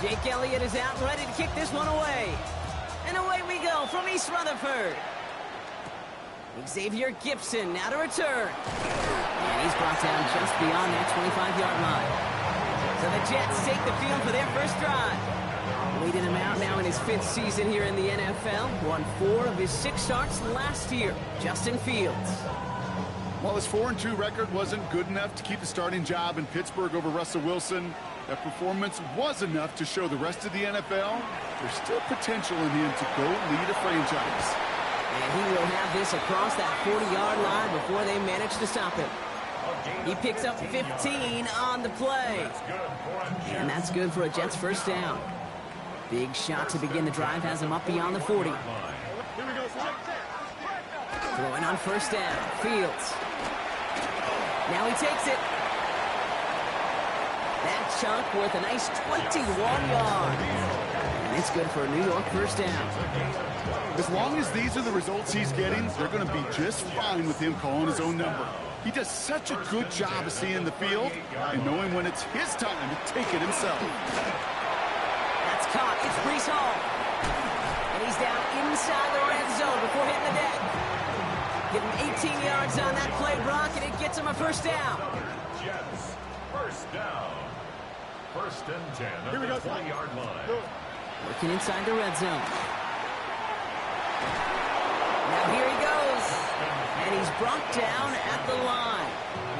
Jake Elliott is out, ready to kick this one away. And away we go from East Rutherford. Xavier Gibson now to return. And he's brought down just beyond that 25-yard line. So the Jets take the field for their first drive. Leading him out now in his 5th season here in the NFL. Won 4 of his 6 starts last year. Justin Fields. While his 4-2 record wasn't good enough to keep the starting job in Pittsburgh over Russell Wilson, that performance was enough to show the rest of the NFL there's still potential in him to go lead a franchise. And he will have this across that 40-yard line before they manage to stop him. He picks up 15 on the play. And that's good for a Jets first down. Big shot to begin the drive has him up beyond the 40. Throwing on first down. Fields. Now he takes it. That chunk worth a nice 21 yards. And it's good for a New York first down. As long as these are the results he's getting, they're going to be just fine with him calling his own number. He does such a good job of seeing the field and knowing when it's his time to take it himself. That's caught. It's Breece Hall. And he's down inside the red zone before hitting the deck. Give him 18 yards on that play, Brock, and it gets him a first down. Jets, first down. First and 10 at the 20-yard line. Working inside the red zone. Now here he goes. And he's brought down at the line.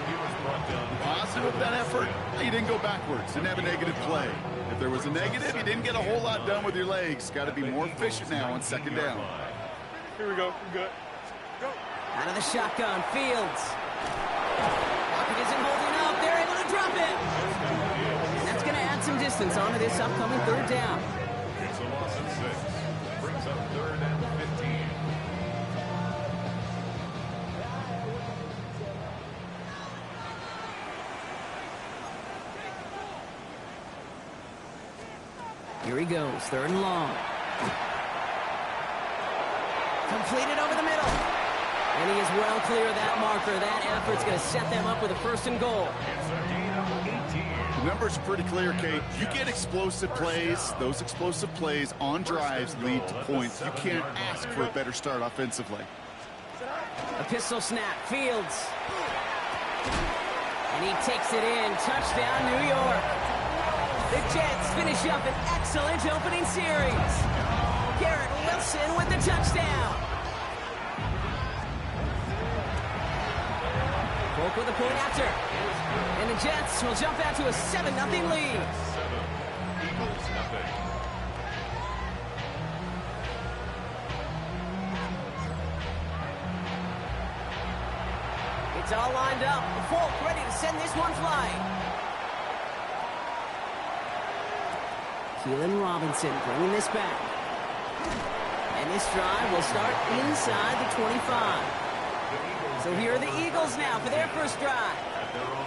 He was brought down. Positive of that effort, you didn't go backwards. Didn't have a negative play. If there was a negative, you didn't get a whole lot done with your legs. Got to be more efficient now on second down. Here we go. We're good. Go. Out of the shotgun, Fields. Pocket isn't holding up. They're able to drop it. And that's going to add some distance onto this upcoming third down. It's a loss of 6. Brings up 3rd and 15. Here he goes, 3rd and long. Completed over the middle. And he is well clear of that marker. That effort's going to set them up with a 1st and goal. It's a gain of 18. The numbers are pretty clear, Kate. You get explosive plays. Those explosive plays on drives lead to points. You can't ask for a better start offensively. A pistol snap, Fields. And he takes it in. Touchdown, New York. The Jets finish up an excellent opening series. Garrett Wilson with the touchdown. Polk with a point after. And the Jets will jump out to a 7-0 lead. 7. Eagles nothing. It's all lined up. Polk ready to send this one flying. Keelan Robinson bringing this back. And this drive will start inside the 25. So here are the Eagles now for their first drive.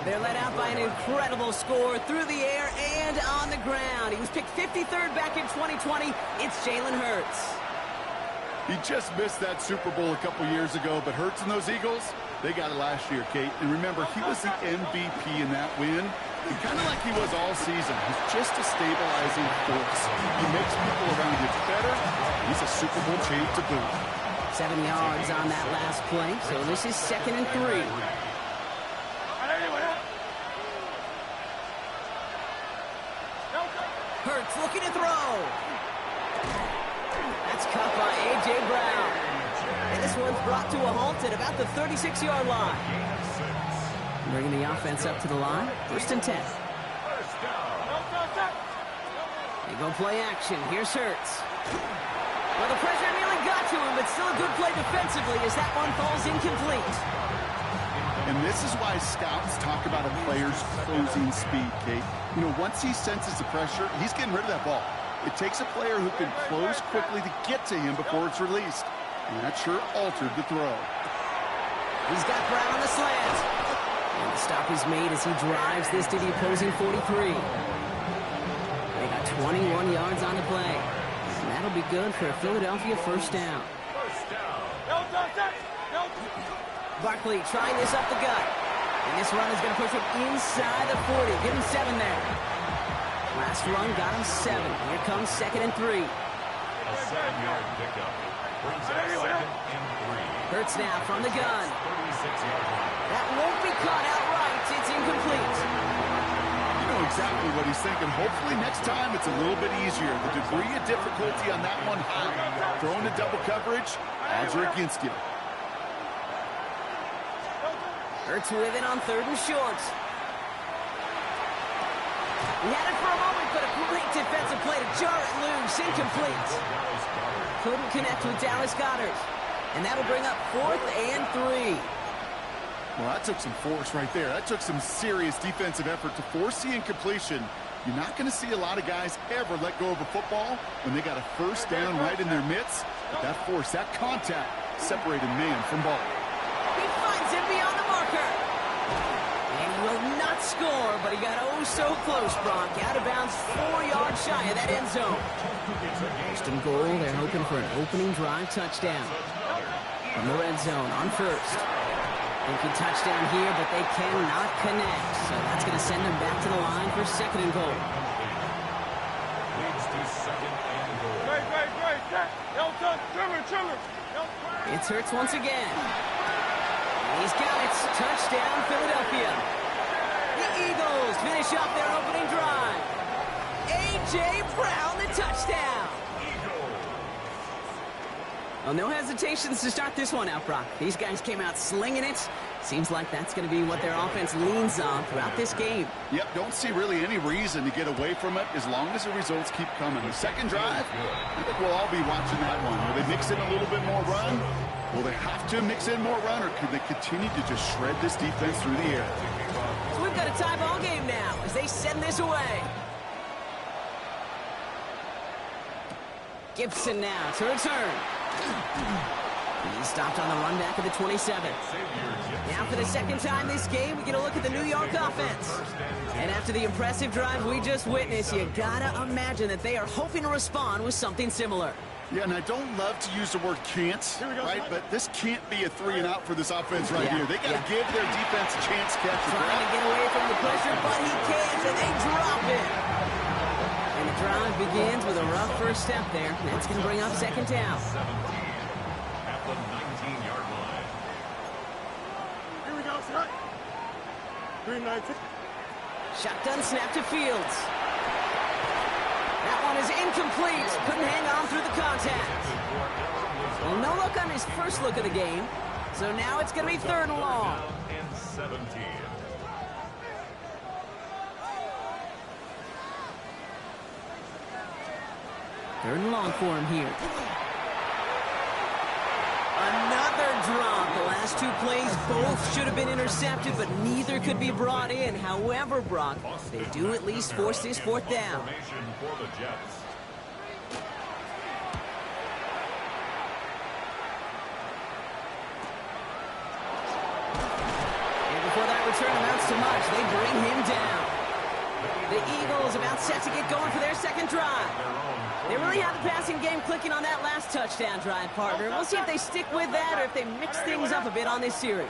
They're led out by an incredible score through the air and on the ground. He was picked 53rd back in 2020. It's Jalen Hurts. He just missed that Super Bowl a couple years ago, but Hurts and those Eagles, they got it last year, Kate. And remember, he was the MVP in that win. And kind of like he was all season. He's just a stabilizing force. He makes people around him better. He's a Super Bowl champ to boot. 7 yards on that last play, so this is 2nd and 3. Hurts looking to throw. That's caught by A.J. Brown. And this one's brought to a halt at about the 36-yard line. Bringing the offense up to the line. 1st and 10. They go play action. Here's Hurts. Well, the pressure nearly got to him, but still a good play defensively as that one falls incomplete. And this is why scouts talk about a player's closing speed, Kate. You know, once he senses the pressure, he's getting rid of that ball. It takes a player who can close quickly to get to him before it's released. And that sure altered the throw. He's got Brown on the slant. And the stop is made as he drives this to the opposing 43. They got 21 yards on the play. And that'll be good for a Philadelphia first down. Barkley trying this up the gut. And this run is going to push him inside the 40. Give him 7 there. Wow, last run got him 7. Here comes 2nd and 3. A 7-yard pickup. Brings up 2nd and 3. Hurts now from the gun. 36-yard line. That won't be caught outright. It's incomplete. You know exactly what he's thinking. Hopefully next time it's a little bit easier. The degree of difficulty on that one high. Throwing to double coverage, odds are against you. Hurts with it on 3rd and short. He had it for a moment, but a great defensive play to jar it loose. Incomplete. Couldn't connect with Dallas Goedert. And that'll bring up 4th and 3. Well, that took some force right there. That took some serious defensive effort to force the incompletion. You're not going to see a lot of guys ever let go of a football when they got a first down right in their midst. But that force, that contact, separated man from ball. He finds him beyond the marker. And he will not score, but he got oh so close, Brock. Out of bounds 4 yards shy of that end zone. First and goal, they're hoping for an opening drive touchdown. From the red zone on 1st. Thinking touchdown here, but they cannot connect. So that's going to send them back to the line for 2nd and goal. Leads to 2nd and goal. It's Hurts once again. He's got it. Touchdown, Philadelphia. The Eagles finish off their opening drive. A.J. Brown, the touchdown. Well, no hesitations to start this one out, Brock. These guys came out slinging it. Seems like that's going to be what their offense leans on throughout this game. Yep, don't see really any reason to get away from it as long as the results keep coming. The second drive, I think we'll all be watching that one. Will they mix in a little bit more run? Will they have to mix in more run, or could they continue to just shred this defense through the air? So we've got a tie ball game now as they send this away. Gibson now to return. He stopped on the run back of the 27. Now for the second time this game, we get a look at the New York offense. And after the impressive drive we just witnessed, you gotta imagine that they are hoping to respond with something similar. Yeah, and I don't love to use the word can't, right? But this can't be a 3 and out for this offense right here. They got to give their defense a chance to catch the ball. Trying to get away from the pressure, but he can't, and they drop it. And the drive begins with a rough first step there. That's going to bring up 2nd down. 17 at the 19-yard line. Here we go, Scott. 3-19. Shotgun snap to Fields. That one is incomplete. Couldn't hang on through the contact. Well, no look on his first look of the game. So now it's going to be 3rd and long. And 17. 3rd and long for him here. Another drop. The last 2 plays both should have been intercepted, but neither could be brought in. However, Brock, they do at least force this 4th down. Formation for the Jets. And before that return amounts to much, they bring him down. The Eagles about set to get going for their 2nd drive. They really have the passing game clicking on that last touchdown drive, partner. We'll see if they stick with that or if they mix things up a bit on this series.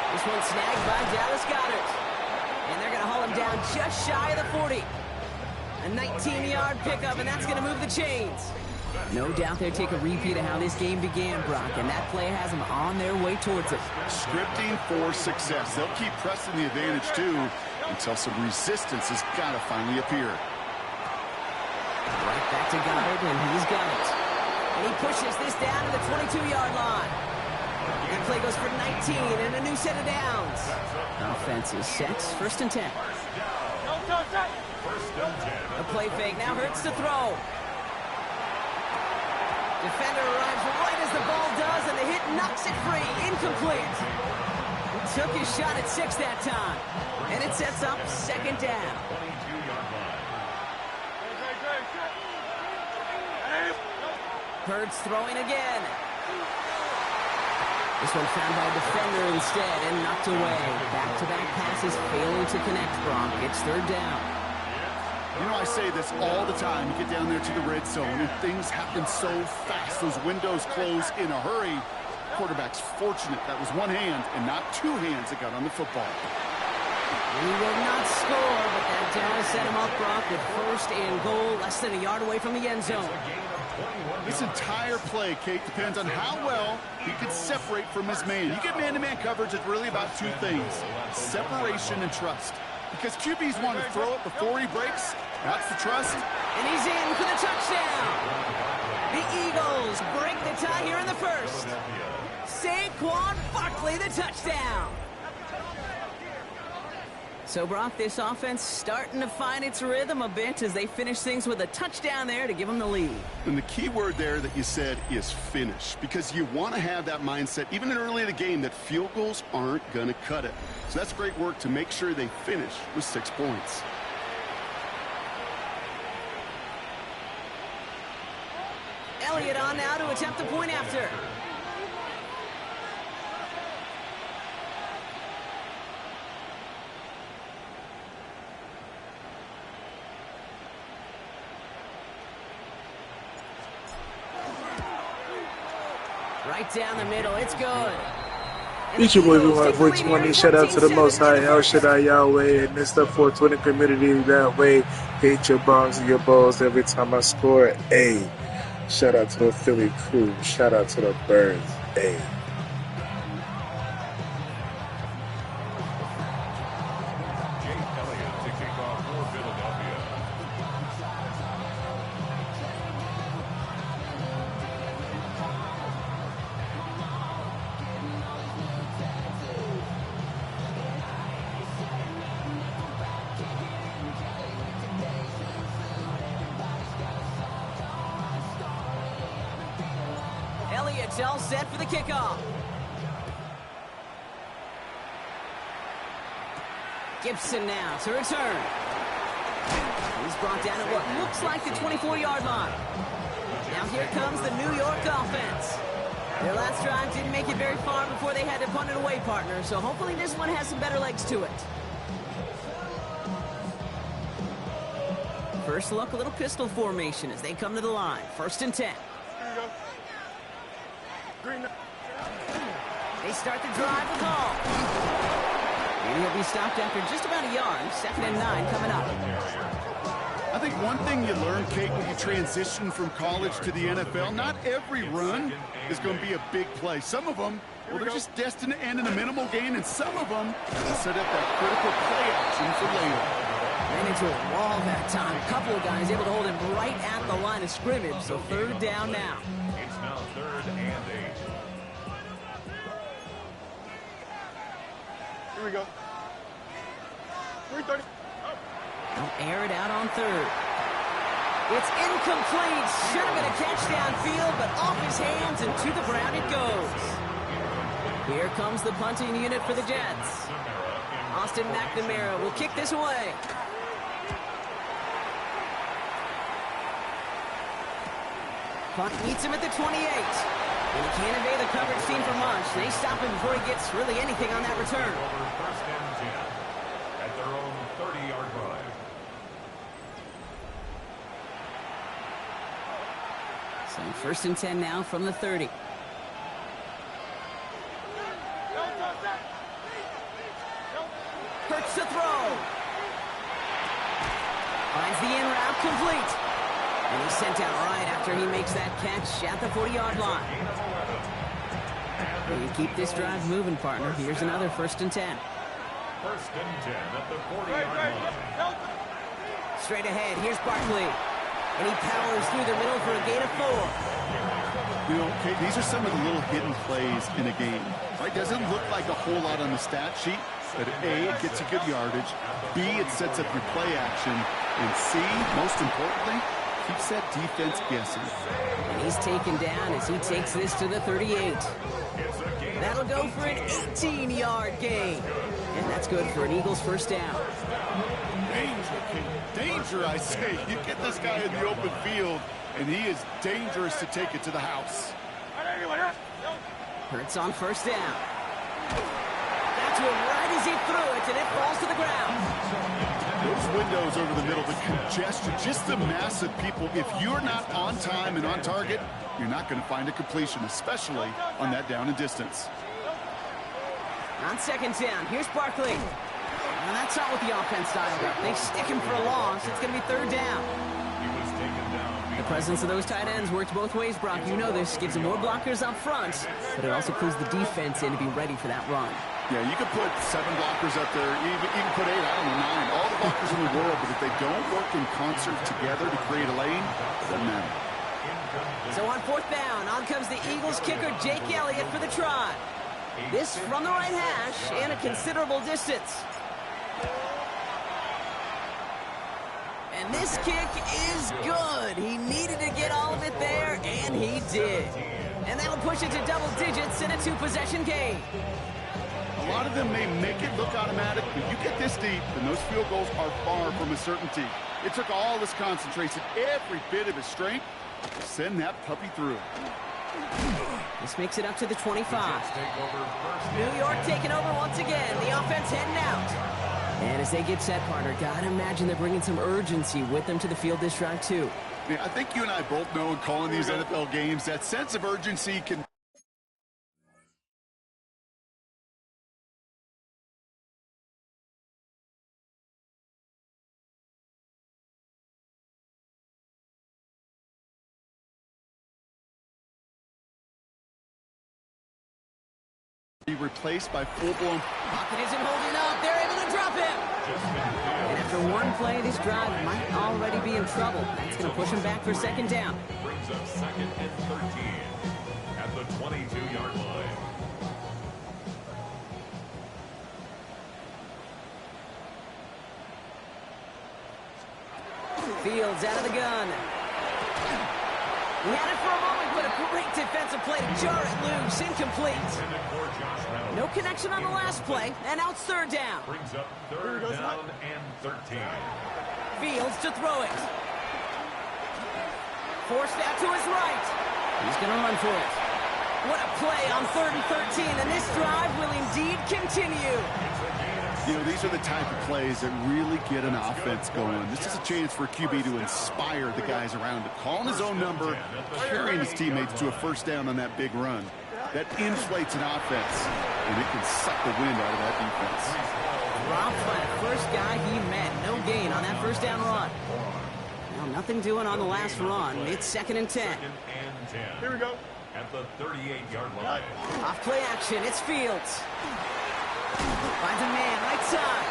This one snagged by Dallas Goedert. And they're going to haul him down just shy of the 40. A 19-yard pickup, and that's going to move the chains. No doubt they'll take a repeat of how this game began, Brock, and that play has them on their way towards it. Scripting for success. They'll keep pressing the advantage, too, until some resistance has got to finally appear. Right back to Goedert, and he's got it. And he pushes this down to the 22-yard line. That play goes for 19 and a new set of downs. Offense is set. 1st and 10. A play fake. Now Hurts to throw. Defender arrives right as the ball does, and the hit knocks it free. Incomplete. He took his shot at 6 that time. And it sets up 2nd down. 22-yard line. Hurts throwing again. This one found by a defender instead and knocked away. Back-to-back passes failing to connect, Brock. It's 3rd down. You know, I say this all the time. You get down there to the red zone, and things happen so fast. Those windows close in a hurry. Quarterback's fortunate that was one hand and not 2 hands that got on the football. He will not score. set him up, Brock, with first and goal, less than a yard away from the end zone. This entire play, Kate, depends on how well he can separate from his man. You get man-to-man coverage, it's really about two things, separation and trust. Because QBs want to throw it before he breaks. That's the trust. And he's in for the touchdown. The Eagles break the tie here in the first. Saquon Barkley, the touchdown. So, Brock, this offense starting to find its rhythm a bit as they finish things with a touchdown there to give them the lead. And the key word there that you said is finish, because you want to have that mindset, even early in the game, that field goals aren't going to cut it. So that's great work to make sure they finish with 6 points. Elliott on now to attempt the point after. Right down the middle, it's good. It's your boy, my 420. Shout out to the Most High, El Shaddai Yahweh, and Mr. 420 community that way. Hate your bombs and your balls every time I score. Hey, shout out to the Philly crew. Shout out to the Birds. Hey. Elliott's all set for the kickoff. Gibson now to return. He's brought down at what looks like the 24-yard line. Now here comes the New York offense. Their last drive didn't make it very far before they had to punt it away, partner, so hopefully this one has some better legs to it. First look, a little pistol formation as they come to the line. 1st and 10. They start the drive with Hall. And he'll be stopped after just about a yard. 2nd and 9 coming up. I think one thing you learn, Kate, when you transition from college to the NFL, not every run is going to be a big play. Some of them, well, they're just destined to end in a minimal gain, and some of them set up that critical play action for later. Ran into a wall that time. A couple of guys able to hold him right at the line of scrimmage, so 3rd down now. It's now 3rd and 8. Here we go. 330. They'll air it out on 3rd. It's incomplete. Should have been a catch downfield, but off his hands and to the ground it goes. Here comes the punting unit for the Jets. Austin McNamara will kick this away. Punt meets him at the 28. And he can't evade the coverage team for much. They stop him before he gets really anything on that return. 1st and 10 at their own 30-yard line. So 1st and 10 now from the 30. Hurts to throw. Finds the in route complete. And he's sent out right after he makes that catch at the 40-yard line. And you keep this drive moving, partner. Here's another 1st and 10. 1st and 10 at the 40-yard line. Straight ahead, here's Barkley. And he powers through the middle for a gain of 4. You know, Kate, these are some of the little hidden plays in a game. Right? Doesn't look like a whole lot on the stat sheet, but A, it gets you good yardage. B, it sets up your play action. And C, most importantly, keeps that defense guessing. And he's taken down as he takes this to the 38. That'll go for an 18-yard gain. And that's good for an Eagles 1st down. Danger, Kate. Danger, I say. You get this guy in the open field, and he is dangerous to take it to the house. Hurts on 1st down. That's one right as he threw it, and it falls to the ground. Those windows over the middle, the congestion, just the mass of people. If you're not on time and on target, you're not going to find a completion, especially on that down and distance. On 2nd down, here's Barkley. Now that's not what the offense dialed up. They stick him for a loss. It's going to be third down. He was taken down. The presence of those tight ends works both ways, Brock. You know this. Gives them more blockers up front, but it also clues the defense in to be ready for that run. Yeah, you could put 7 blockers up there, even put 8, I don't know, 9. All the blockers in the world, but if they don't work in concert together to create a lane, it doesn't matter. So on fourth down, on comes the Eagles kicker, Jake Elliott, for the try. This from the right hash and a considerable distance. And this kick is good. He needed to get all of it there, and he did. And that'll push it to double digits in a 2-possession game. A lot of them may make it look automatic, but you get this deep, and those field goals are far from a certainty. It took all his concentration, every bit of his strength, to send that puppy through. This makes it up to the 25. New York taking over once again. The offense heading out. And as they get set, partner, gotta imagine they're bringing some urgency with them to the field this drive, too. Yeah, I think you and I both know in calling these NFL games, that sense of urgency can be replaced by full-blown. Pocket isn't holding up. They're able to drop him. And after one play, this drive might already be in trouble. That's going to push him back for second down. Brings up 2nd and 13 at the 22-yard line. Fields out of the gun. He had it for a moment, but a great defensive play to jar it loose. Incomplete. No connection on the last play, and now it's third down. Brings up third down and 13. Fields to throw it. Forced out to his right. He's going to run for it. What a play on 3rd and 13, and this drive will indeed continue. You know, these are the type of plays that really get an offense going. This is a chance for a QB to inspire the guys around him. Calling his own number, carrying his teammates to a first down on that big run. That inflates an offense, and it can suck the wind out of that defense. Dropped by the first guy he met. No gain on that first down run. Now, nothing doing on the last run. It's 2nd and 10. Here we go. At the 38-yard line. Off play action. It's Fields. Finds a man, right side.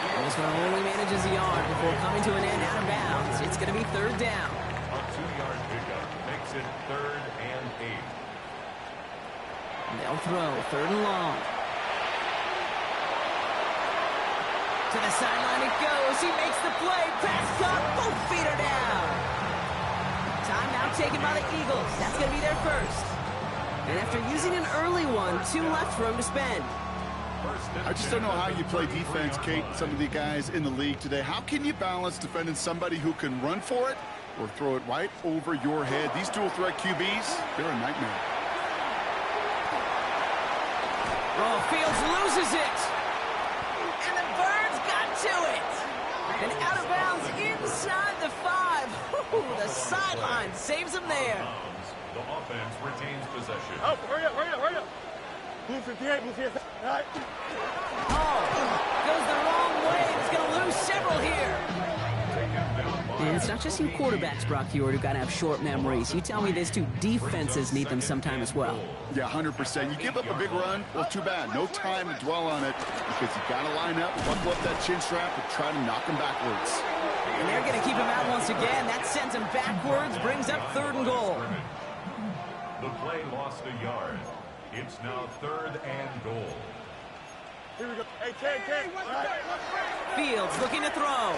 And this one only manages a yard before coming to an end out of bounds. It's going to be third down. A 2-yard pickup makes it 3rd and 8. And they'll throw 3rd and long. To the sideline it goes. He makes the play. Pass caught. Both feet are down. Timeout taken by the Eagles. That's going to be their first. And after using an early one, 2 left for him to spend. I just don't know how you play defense, Kate, some of the guys in the league today. How can you balance defending somebody who can run for it or throw it right over your head? These dual threat QBs, they're a nightmare. Oh, Fields loses it. And the Birds got to it. And out of bounds inside the 5. Ooh, the sideline saves him there. The offense retains possession. Oh, hurry up, hurry up, hurry up. Blue 58, blue 58. All right. Oh, goes the wrong way. He's going to lose several here. And it's not just you quarterbacks, Brock Heward, who got to have short memories. You tell me this too, defenses need them sometime as well. Yeah, 100%. You give up a big run, well, too bad. No time to dwell on it because you got to line up, buckle up that chin strap, and try to knock him backwards. And they're going to keep him out once again. That sends him backwards, brings up 3rd and goal. The play lost a yard. It's now 3rd and goal. Here we go. Hey, Ken. All right. Fields looking to throw.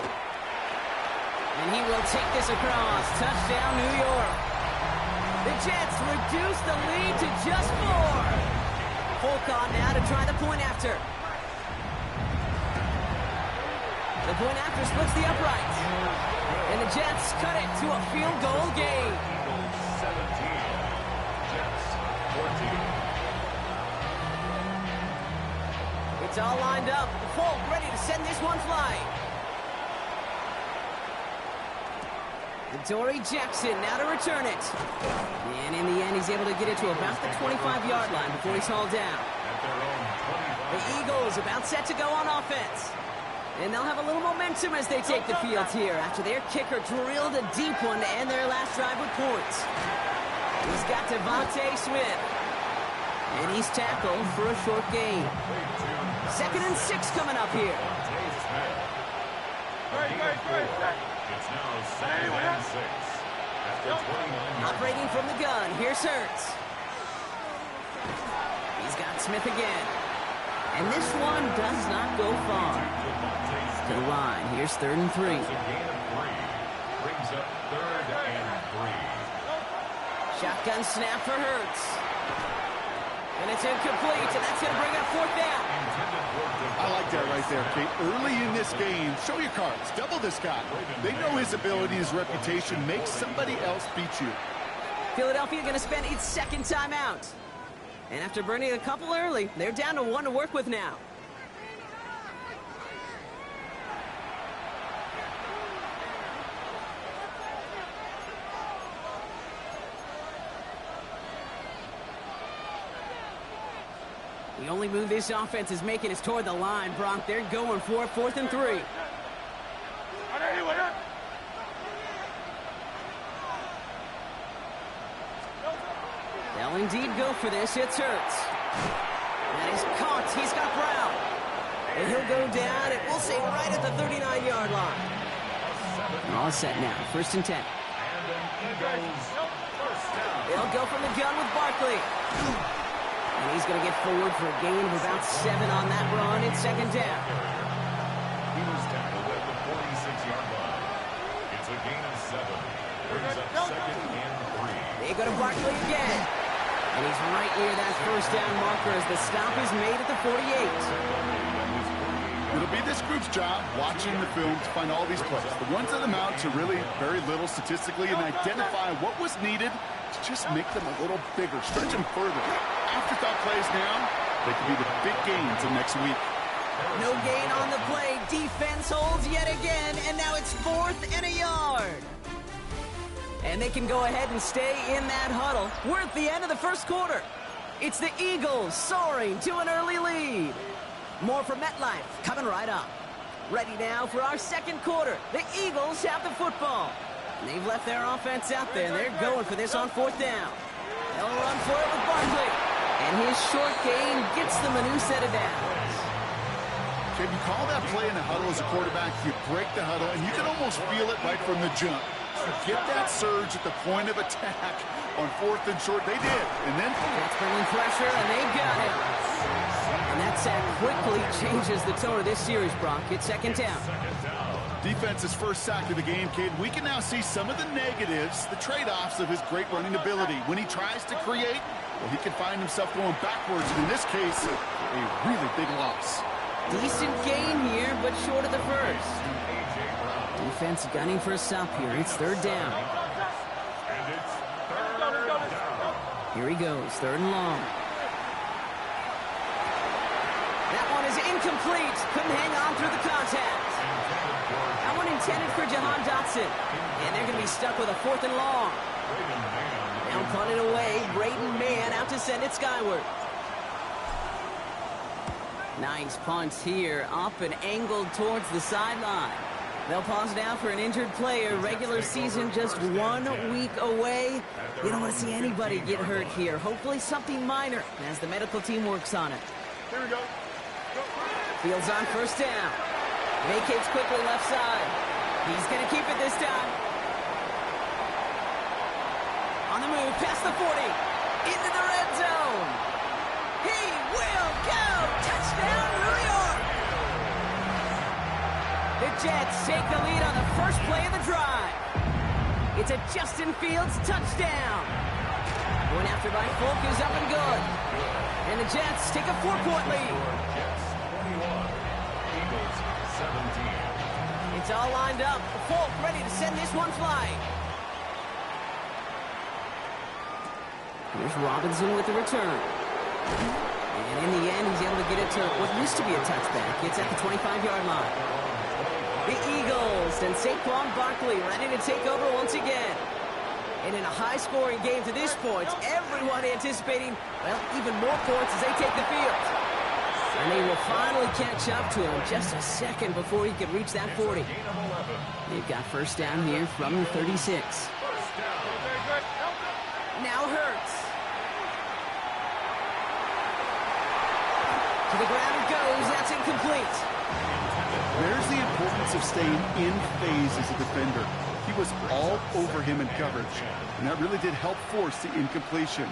And he will take this across. Touchdown, New York. The Jets reduce the lead to just 4. Folk on now to try the point after. The point after splits the uprights. And the Jets cut it to a field goal game. Eagles 17. Jets 14. It's all lined up. Folk ready to send this one flying. Dory Jackson now to return it. And in the end, he's able to get it to about the 25-yard line before he's hauled down. The Eagles about set to go on offense. And they'll have a little momentum as they take the field here after their kicker drilled a deep one to end their last drive with points. He's got Devontae Smith. And he's tackled for a short gain. 2nd and 6 coming up here. It's now 2nd and 6. Operating from the gun, here's Hurts. He's got Smith again. And this one does not go far. To the line, here's 3rd and 3. Brings up 3rd and 3. Shotgun snap for Hurts. And it's incomplete, and that's going to bring up 4th down. I like that right there, Kate. Early in this game, show your cards. Double this guy. They know his ability, his reputation. Make somebody else beat you. Philadelphia going to spend its 2nd timeout. And after burning a couple early, they're down to 1 to work with now. The only move this offense is making is toward the line, Bronk. They're going for it, 4th and 3. They'll indeed go for this. It's Hurts. And he's caught. He's got Brown. And he'll go down, and we'll say right at the 39-yard line. All set now. 1st and 10. They'll go from the gun with Barkley. And he's going to get forward for a gain of about 7 on that run. It's 2nd down. He was tackled at the 46-yard line. It's a gain of 7. Brings up 2nd and 3. They go to Barkley again. And he's right near that 1st down marker as the stop is made at the 48. It'll be this group's job watching the film to find all these plays. The ones that amount to really very little statistically and identify what was needed to just make them a little bigger, stretch them further. Afterthought plays now, they could be the big gains of next week. No gain on the play. Defense holds yet again, and now it's 4th and a yard. And they can go ahead and stay in that huddle. We're at the end of the 1st quarter. It's the Eagles soaring to an early lead. More from MetLife coming right up. Ready now for our 2nd quarter. The Eagles have the football. And they've left their offense out there, and they're going for this on 4th down. They'll run for it with Barkley. And his short gain gets them a new set of downs. Can you call that play in the huddle as a quarterback? You break the huddle, and you can almost feel it right from the jump. You get that surge at the point of attack on 4th and short. They did. And then that's bringing pressure, and they got him. And that sack quickly changes the tone of this series, Brock. It's 2nd down. Defense's 1st sack of the game, kid. We can now see some of the negatives, the trade-offs of his great running ability. When he tries to create, well, he can find himself going backwards. And in this case, a really big loss. Decent gain here, but short of the 1st. Defense gunning for a stop here. It's 3rd down. Here he goes, 3rd and long. That one is incomplete. Couldn't hang on through the contact. That one intended for Jahan Dotson. And they're going to be stuck with a 4th and long. Now punted away. Braden Mann out to send it skyward. Nice punt here. Up and angled towards the sideline. They'll pause now for an injured player. Regular season just 1 week away. You don't want to see anybody get hurt here. Hopefully something minor as the medical team works on it. Here we go. Fields on 1st down. Vacates quickly left side. He's going to keep it this time. On the move, past the 40. Into the red zone. He will go. Touchdown, New York. The Jets take the lead on the 1st play of the drive. It's a Justin Fields touchdown. Going after by Folk is up and good. And the Jets take a 4-point lead. Jets 21, Eagles 17. It's all lined up. Folk ready to send this one flying. Here's Robinson with the return. And in the end, he's able to get it to what used to be a touchback. It's at the 25-yard line. The Eagles and Saquon Barkley ready to take over once again. And in a high-scoring game to this point, everyone anticipating, well, even more points as they take the field. And they will finally catch up to him just a second before he could reach that 40. They've got first down here from the 36. Now Hurts. To the ground it goes. That's incomplete. There's the importance of staying in phase as a defender. He was all over him in coverage, and that really did help force the incompletion.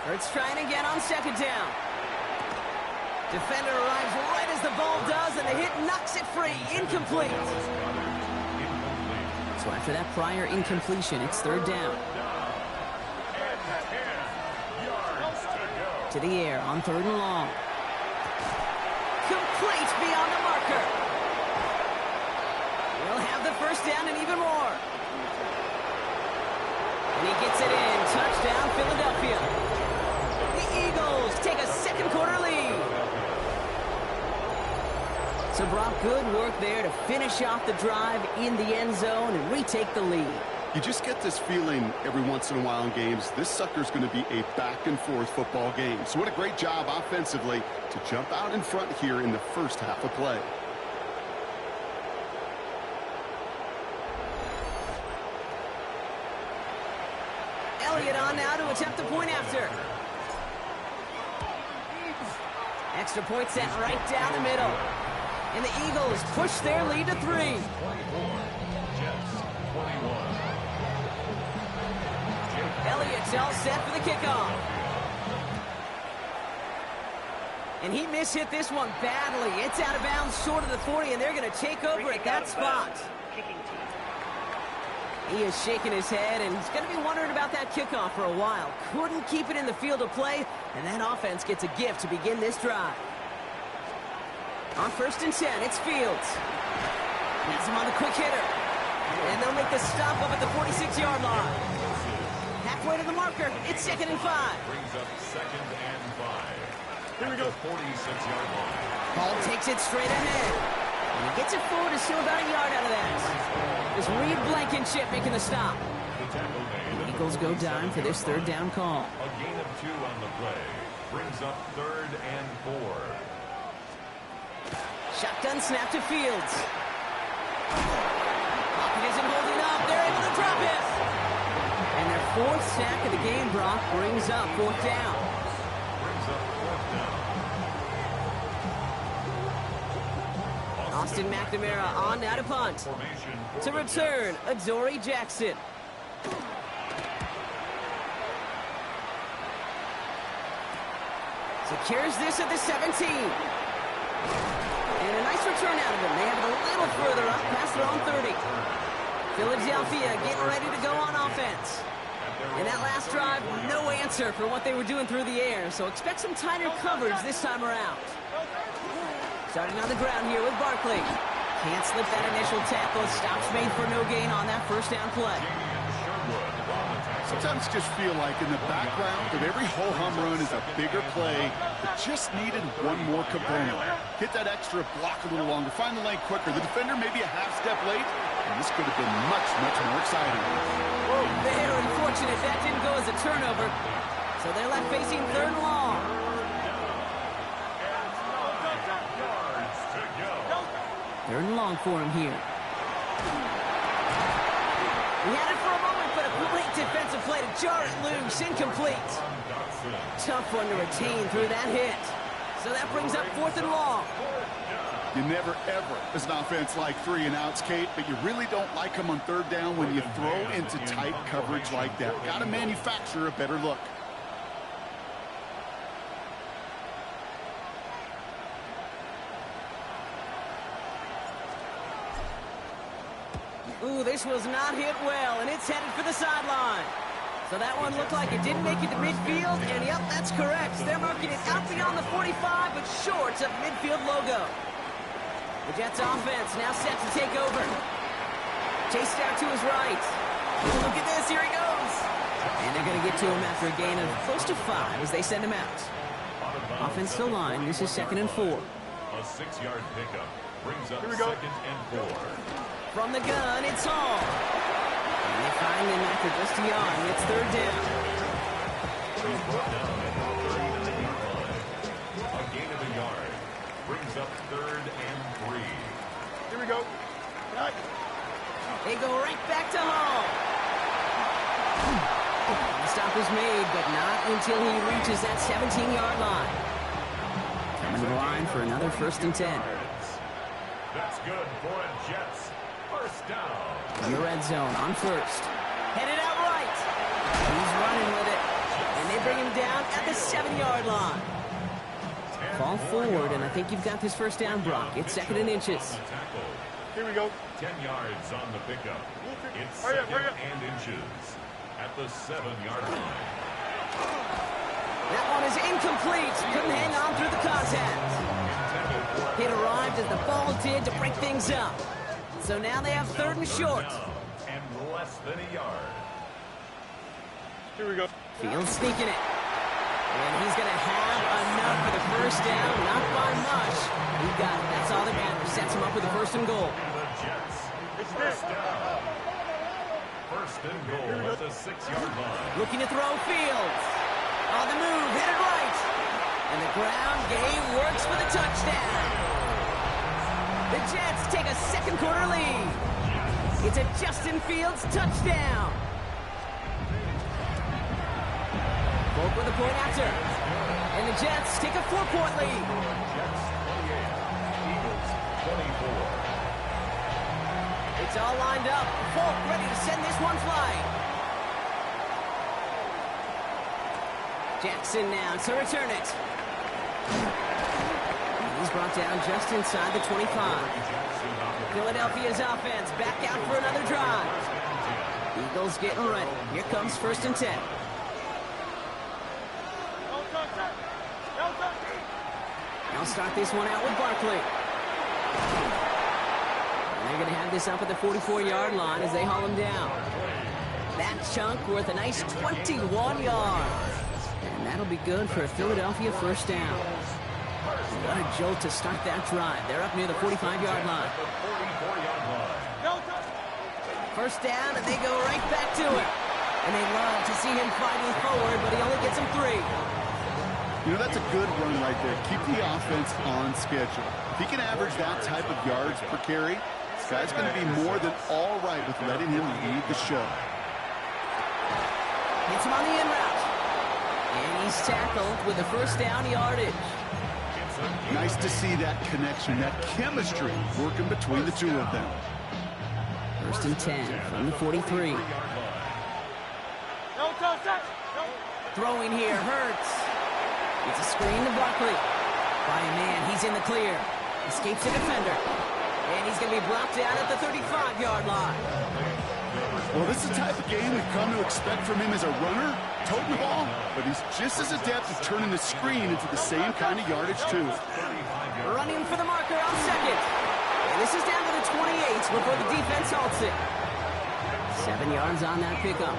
Hurts trying again on second down. Defender arrives right as the ball does, and the hit knocks it free. Incomplete. So after that prior incompletion, it's third down. To the air on third and long. Complete beyond the marker. We'll have the first down and even more. And he gets it in. Touchdown, Philadelphia. The Eagles take a second quarter lead. So Brock, good work there to finish off the drive in the end zone and retake the lead. You just get this feeling every once in a while in games, this sucker's going to be a back-and-forth football game. So what a great job offensively to jump out in front here in the first half of play. Elliott on now to attempt the point after. Extra point set right down the middle. And the Eagles push their lead to 3. Elliott's all set for the kickoff. And he mishit this one badly. It's out of bounds short of the 40, and they're going to take over at that spot. He is shaking his head, and he's going to be wondering about that kickoff for a while. Couldn't keep it in the field of play, and that offense gets a gift to begin this drive. On first and 10, it's Fields. Has him on the quick hitter. And they'll make the stop up at the 46-yard line. Halfway to the marker, it's second and 5. Brings up second and 5. Here we go. 46-yard line. Ball takes it straight ahead. And he gets it forward to still about a yard out of that. It's Reed Blankenship making the stop. The Eagles go dime for this third down call. A gain of 2 on the play. Brings up third and 4. Shotgun snap to Fields. Pocket isn't holding up. They're able to drop it. And their 4th sack of the game, Brock, brings up 4th down. Austin McNamara on now to punt. To return, Adoree Jackson. Secures this at the 17. And a nice return out of them. They have it a little further up past their own 30. Philadelphia getting ready to go on offense. And that last drive, no answer for what they were doing through the air. So expect some tighter coverage this time around. Starting on the ground here with Barkley. Can't slip that initial tackle. Stops made for no gain on that first down play. Sometimes just feel like in the background of every ho-hum run is a bigger play that just needed one more component. Hit that extra block a little longer. Find the lane quicker. The defender maybe a half step late, and this could have been much, much more exciting. Very unfortunate that didn't go as a turnover. So they're left facing third and long. Third and long for him here. He had it for a moment, but a great defensive play to jar it loose. Incomplete. Tough one to retain through that hit. So that brings up 4th and long. You never, ever, as an offense, like 3 and outs, Kate, but you really don't like them on third down when you throw into tight coverage like that. Got to manufacture a better look. Ooh, this was not hit well, and it's headed for the sideline. So that one looked like it didn't make it to midfield, and yep, that's correct. They're marking it out beyond the 45, but short of midfield logo. The Jets offense now set to take over. Chased out to his right. Look at this, here he goes. And they're going to get to him after a gain of close to 5 as they send him out. Offensive line, this is second and 4. A 6-yard pickup brings up second and 4. From the gun, it's Hall. And they find them after just a yard. It's third down. He's brought down at the 39-yard line. A gain of a yard brings up 3rd and 3. Here we go. Right. They go right back to Hall. The stop is made, but not until he reaches that 17-yard line. Coming to the line for another 1st and 10. That's good for a Jets. First down. Your red zone on 1st. Headed out right. He's running with it. And they bring him down at the 7-yard line. Fall forward, and I think you've got this 1st down, Brock. It's 2nd and inches. Here we go. 10 yards on the pickup. It's 2nd and inches at the 7-yard line. That one is incomplete. Couldn't hang on through the contact. It arrived as the ball did to break things up. So now they have 3rd and short. And less than a yard. Here we go. Fields sneaking it. And he's going to have enough for the 1st down. Not by much. He got it. That's all that matters. Sets him up with the 1st and goal. The Jets. First down. 1st and goal at the 6-yard line. Looking to throw Fields. On the move. Hit it right. And the ground game works for the touchdown. The Jets take a 2nd quarter lead. It's a Justin Fields touchdown. Both with a point after. And the Jets take a 4-point lead. Jets 28. Eagles 24. It's all lined up. Folk ready to send this one flying. Jackson now to return it. He's brought down just inside the 25. Philadelphia's offense back out for another drive. Eagles getting ready. Here comes 1st and 10. They'll start this one out with Barkley. And they're going to have this up at the 44-yard line as they haul him down. That chunk worth a nice 21 yards. And that'll be good for a Philadelphia 1st down. What a jolt to start that drive. They're up near the 45-yard line. 1st down, and they go right back to it. And they love to see him fighting forward, but he only gets him 3. You know, that's a good run right there. Keep the offense on schedule. If he can average that type of yards per carry, this guy's going to be more than all right with letting him lead the show. Gets him on the in route. And he's tackled with the 1st down yardage. Nice to see that connection, that chemistry working between the two of them. 1st and 10 from the 43. Throwing here hurts. It's a screen to Barkley. By a man, he's in the clear. Escapes the defender. And he's going to be blocked out at the 35-yard line. Well, this is the type of game we've come to expect from him as a runner, toting the ball, but he's just as adept at turning the screen into the same kind of yardage, too. Running for the marker on 2nd. And this is down to the 28 before the defense halts it. 7 yards on that pickup.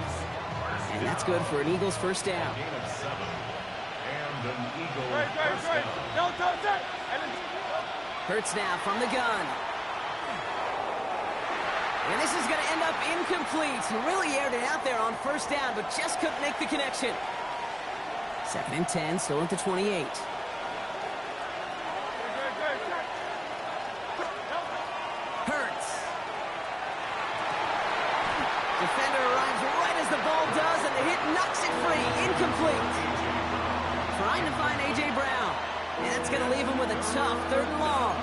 And that's good for an Eagles 1st down. Hurts now from the gun. And this is going to end up incomplete. Really aired it out there on 1st down, but just couldn't make the connection. 2nd and 10, still at the 28. Hurts. Defender arrives right as the ball does, and the hit knocks it free. Incomplete. Trying to find A.J. Brown. And that's going to leave him with a tough 3rd and long.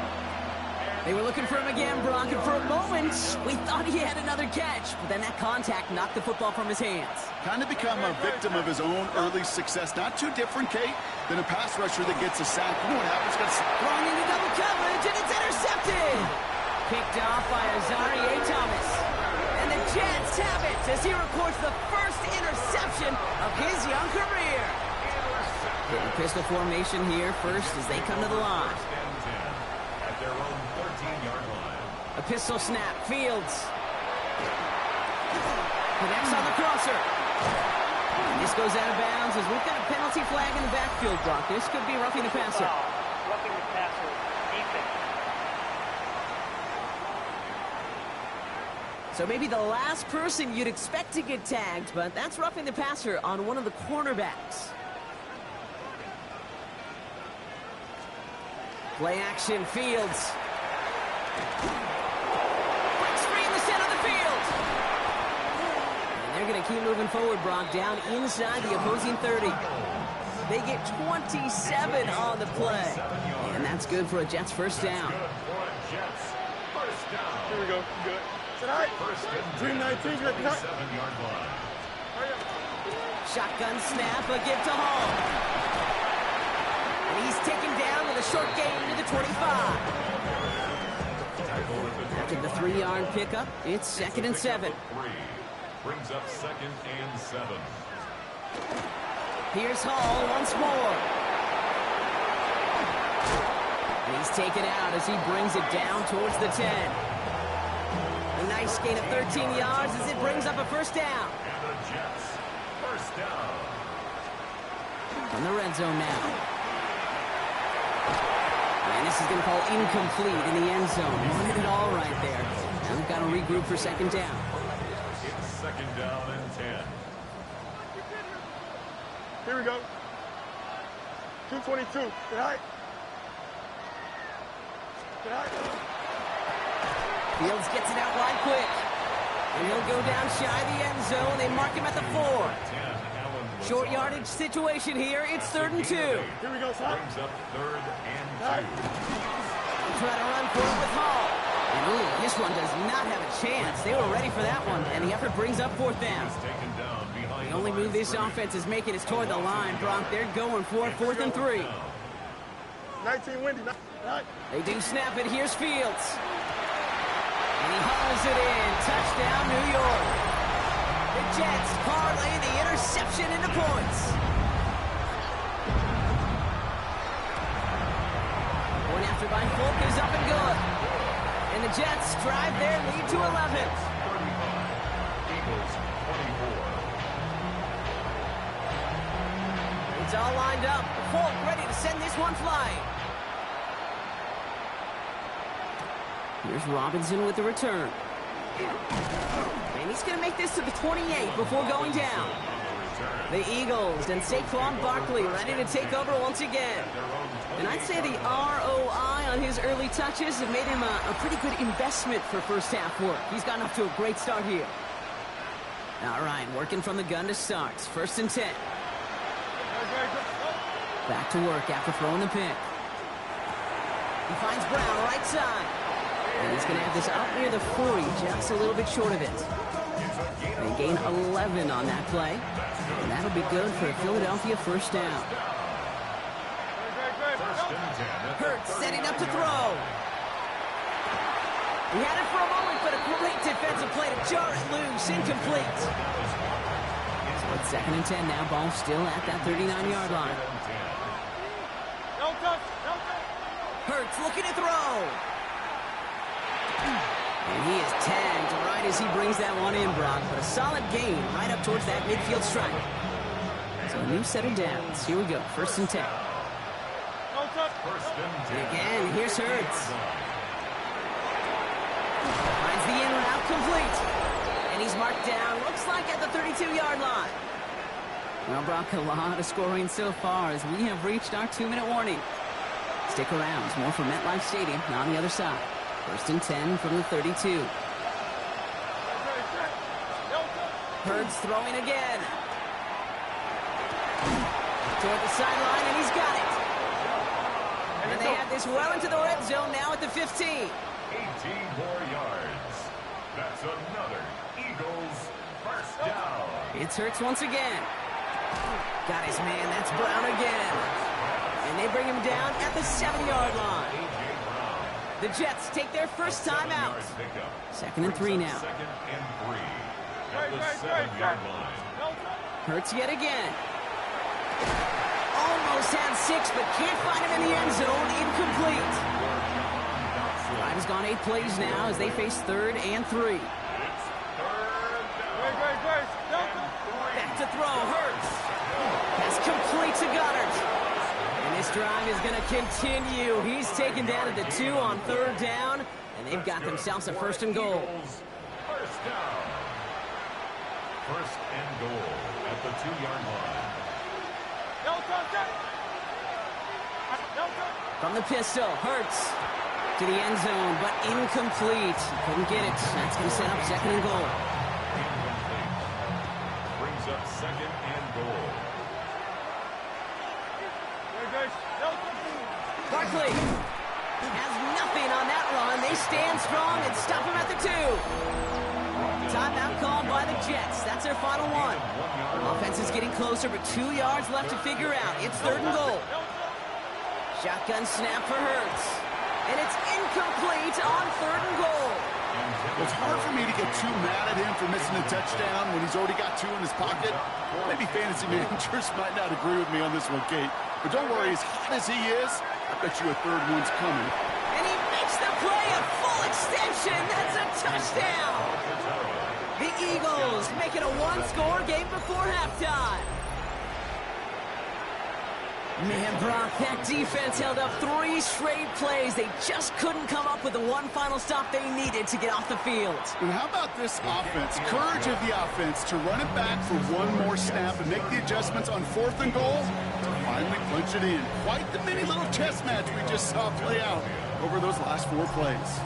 They were looking for him again, Brock, and for a moment, we thought he had another catch. But then that contact knocked the football from his hands. Kind of become a victim of his own early success. Not too different, Kate, than a pass rusher that gets a sack. You know what happens? Thrown into double coverage, and it's intercepted. Picked off by Azarie Thomas. And the Jets have it as he records the 1st interception of his young career. Getting pistol formation here first as they come to the line. At their own 13-yard line. A pistol snap. Fields. Connects on the crosser. And this goes out of bounds as we've got a penalty flag in the backfield, Brock. This could be roughing the passer. Roughing the passer. Defense. So maybe the last person you'd expect to get tagged, but that's roughing the passer on one of the cornerbacks. Play action, Fields. Breaks free in the center of the field. And they're going to keep moving forward, Brock, down inside the opposing 30. They get 27 on the play. And that's good for a Jets first down. Here we go. Good. All right. Team 19, you're at the 7-yard line. Shotgun snap, a give to Hall. And he's taken down with a short gain to the 25. After the 3-yard pickup, it's 2nd and 7. Brings up 2nd and 7. Here's Hall once more. And he's taken out as he brings it down towards the 10. A nice gain of 13 yards as it brings up a first down. And the Jets, first down. On the red zone now. And this is going to call incomplete in the end zone. Wanted it all right there. Now we've got to regroup for 2nd down. It's 2nd down and 10. Here we go. 222. All right. All right. Fields gets it out wide quick. And he'll go down shy of the end zone. They mark him at the 4. Short yardage situation here. It's 3rd and 2. Here we go, son. Brings up 3rd and 2. Try to run for it with Hall. And ooh, this one does not have a chance. They were ready for that one. And the effort brings up 4th down. Taken down behind The only move this offense is making is toward the line, Brock. They're going for 4th and 3. 19 windy. All right. They do snap it. Here's Fields. And he hauls it in. Touchdown, New York. The Jets parlay the interception into points. Point after by Folk is up and good. And the Jets drive their lead to 11. 35. Eagles 24. It's all lined up. Folk ready to send this one flying. Here's Robinson with the return. And he's going to make this to the 28 before going down. The Eagles and Saquon Barkley ready to take over once again. And I'd say the ROI on his early touches have made him a pretty good investment for first half work. He's gotten off to a great start here. All right, working from the gun to start. 1st and 10. Back to work after throwing the pick. He finds Brown right side. And he's going to have this out near the 40, just a little bit short of it. They gain 11 on that play. And that'll be good for a Philadelphia first down. Hurts setting up to throw. He had it for a moment, but a great defensive play to jar it loose. Incomplete. So it's 2nd and 10 now. Ball still at that 39-yard line. Hurts looking to throw. And he is tagged right as he brings that one in, Brock. But a solid gain right up towards that midfield stripe. So a new set of downs. Here we go. 1st and 10. And again, here's Hurts. Finds the in route complete. And he's marked down, looks like at the 32-yard line. Well, Brock, a lot of scoring so far as we have reached our 2-minute warning. Stick around. It's more from MetLife Stadium on the other side. 1st and 10 from the 32. Hurts throwing again. Toward the sideline, and he's got it. And they have this well into the red zone now at the 15. 18 more yards. That's another Eagles first down. It's Hurts once again. Got his man. That's Brown again. And they bring him down at the 7-yard line. The Jets take their first time out. 2nd and 3 now. 2nd and 3 at the 7-yard line. Hurts yet again. Almost had 6, but can't find him in the end zone. Incomplete. Drive has gone 8 plays now as they face 3rd and 3. Back to throw. Hurts. Pass complete to Goddard. And this drive is going to continue. He's taken down at the 2 on 3rd down, and they've got themselves a 1st and goal. First down. First and goal at the 2-yard line. From the pistol, Hurts to the end zone, but incomplete. Couldn't get it. That's going to set up second and goal. Incomplete. Brings up second and goal. Barkley has nothing on that run. They stand strong and stop him at the 2. Timeout called by the Jets. That's their final one. Offense is getting closer, but 2 yards left to figure out. It's third and goal. Shotgun snap for Hurts. And it's incomplete on third and goal. It's hard for me to get too mad at him for missing a touchdown when he's already got 2 in his pocket. Maybe fantasy managers might not agree with me on this one, Kate. But don't worry, as hot as he is, I bet you a third one's coming. And he makes the play a full extension. That's a touchdown. The Eagles make it a one-score game before halftime. Man, Brock, that defense held up 3 straight plays. They just couldn't come up with the one final stop they needed to get off the field. And how about this offense? Courage of the offense to run it back for one more snap and make the adjustments on fourth and goal to finally punch it in. Quite the mini little chess match we just saw play out over those last 4 plays.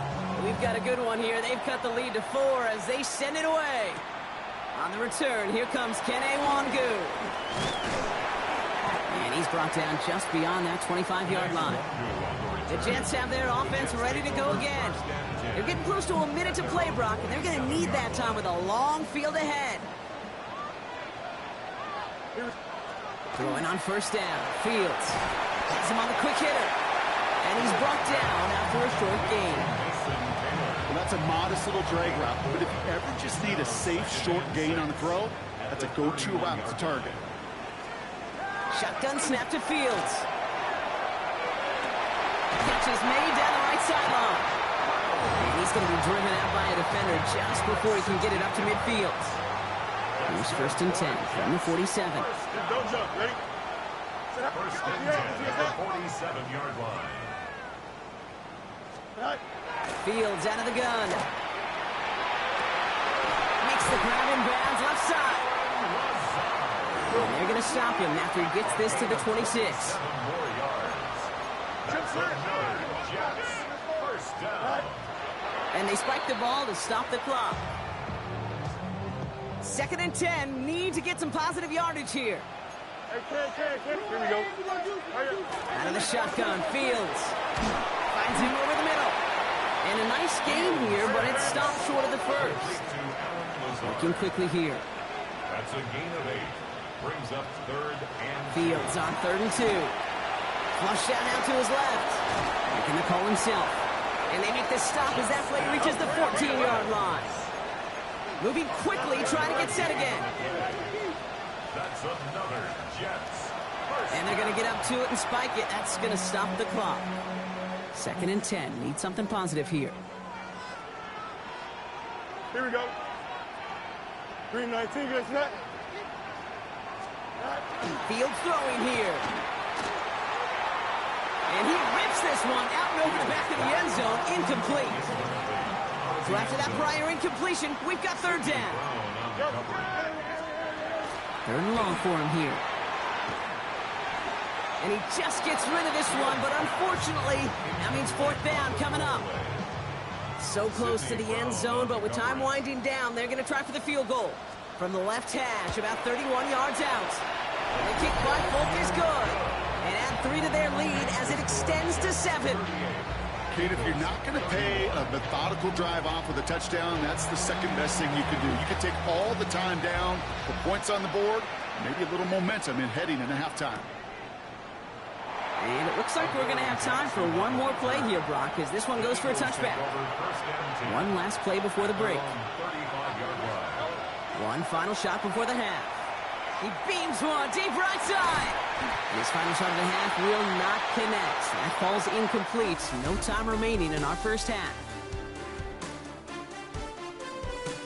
We've got a good one here. They've cut the lead to 4 as they send it away. On the return, here comes Kene Wangu. And he's brought down just beyond that 25-yard line. The Jets have their offense ready to go again. They're getting close to a minute to play, Brock, and they're going to need that time with a long field ahead. Throwing on first down. Fields has him on the quick hitter. And he's brought down after a short gain. Well, that's a modest little drag route, but if you ever just need a safe short gain on the throw, that's a go-to route to target. Shotgun snap to Fields. Catch is made down the right sideline. And he's going to be driven out by a defender just before he can get it up to midfield. Here's first and 10 from the 47. Don't jump, ready? First and 10 at the 47-yard line. Fields out of the gun. Makes the grab in bounds left side. And they're going to stop him after he gets this to the 26. 7 more yards. That's another Jets. First down. And they spike the ball to stop the clock. Second and 10. Need to get some positive yardage here. Here we go. Out of the shotgun, Fields finds him over the middle. And a nice game here, but it stopped short of the first. Working quickly here. That's a gain of 8. Brings up third and Fields on third and 2. Flush down out to his left. Making the call himself. And they make the stop as that play reaches the 14-yard line. Moving quickly, trying to get set again. that's another Jets. And they're going to get up to it and spike it. That's going to stop the clock. Second and 10. Need something positive here. Here we go. Green 19, get that. Fields throwing here. And he rips this one out and over the back of the end zone. Incomplete. So after that prior incompletion, we've got third down. Third and long for him here. And he just gets rid of this one, but unfortunately, that means fourth down coming up. So close to the end zone, but with time winding down, they're going to try for the field goal. From the left hash, about 31 yards out. And the kick by Folk is good. And add 3 to their lead as it extends to 7. Kate, if you're not going to pay a methodical drive off with a touchdown, that's the second best thing you can do. You can take all the time down, put points on the board, maybe a little momentum in heading into halftime. And it looks like we're going to have time for one more play here, Brock, as this one goes for a touchback. One last play before the break. One final shot before the half. He beams one deep right side. His final shot of the half will not connect. That falls incomplete. No time remaining in our first half.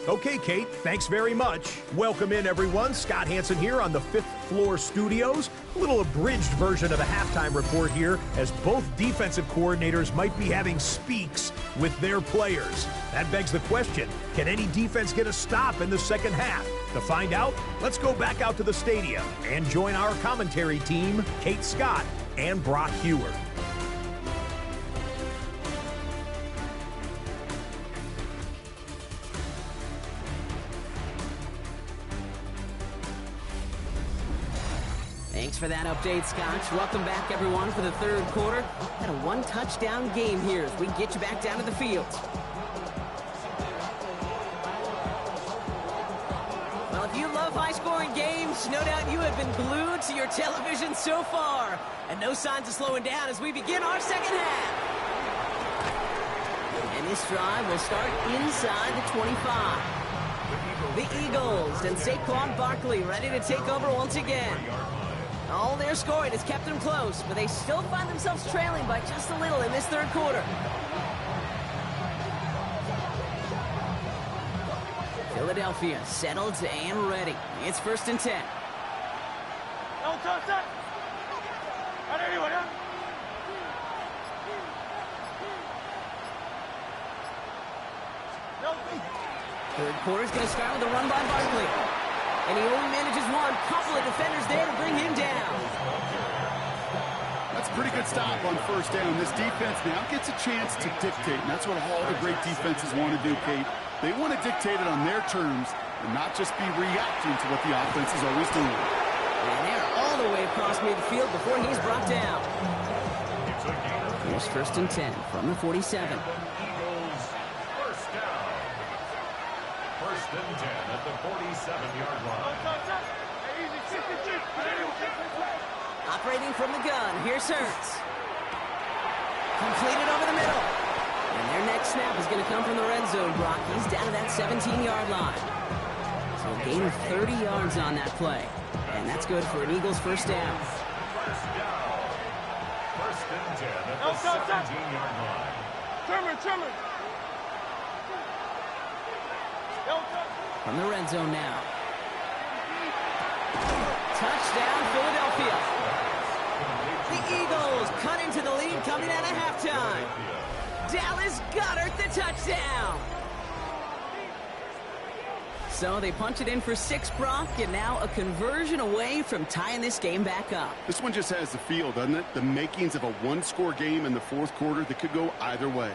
Okay, Kate, thanks very much. Welcome in, everyone. Scott Hansen here on the 5th floor studios. A little abridged version of the halftime report here, as both defensive coordinators might be having speaks with their players. That begs the question, can any defense get a stop in the second half? To find out, let's go back out to the stadium and join our commentary team, Kate Scott and Brock Hewer. Thanks for that update, Scotch. Welcome back, everyone, for the third quarter. Had a one-touchdown game here as we get you back down to the field. Well, if you love high-scoring games, no doubt you have been glued to your television so far. And no signs of slowing down as we begin our second half. And this drive will start inside the 25. The Eagles and Saquon Barkley ready to take over once again. All their scoring has kept them close, but they still find themselves trailing by just a little in this third quarter. Philadelphia settled and ready. It's 1st and 10. Third quarter's going to start with a run by Barkley. And he only manages one. Couple of defenders there to bring him down. That's a pretty good stop on 1st down. This defense now gets a chance to dictate, and that's what all the great defenses want to do, Kate. They want to dictate it on their terms and not just be reacting to what the offense is always doing. And they're all the way across midfield before he's brought down. Here's 1st and 10 from the 47. At the 47-yard line. Operating from the gun, here's Hurts. Completed over the middle. And their next snap is going to come from the red zone, Brock. He's down to that 17-yard line. So a gain of 30 yards on that play. And that's good for an Eagles 1st down. 1st and 10 at the 17-yard line. Trimmer. From the red zone now. Touchdown, Philadelphia. The Eagles cut into the lead coming out of halftime. Dallas Goedert the touchdown. So they punch it in for 6, Brock, and now a conversion away from tying this game back up. This one just has the feel, doesn't it? The makings of a one-score game in the 4th quarter that could go either way.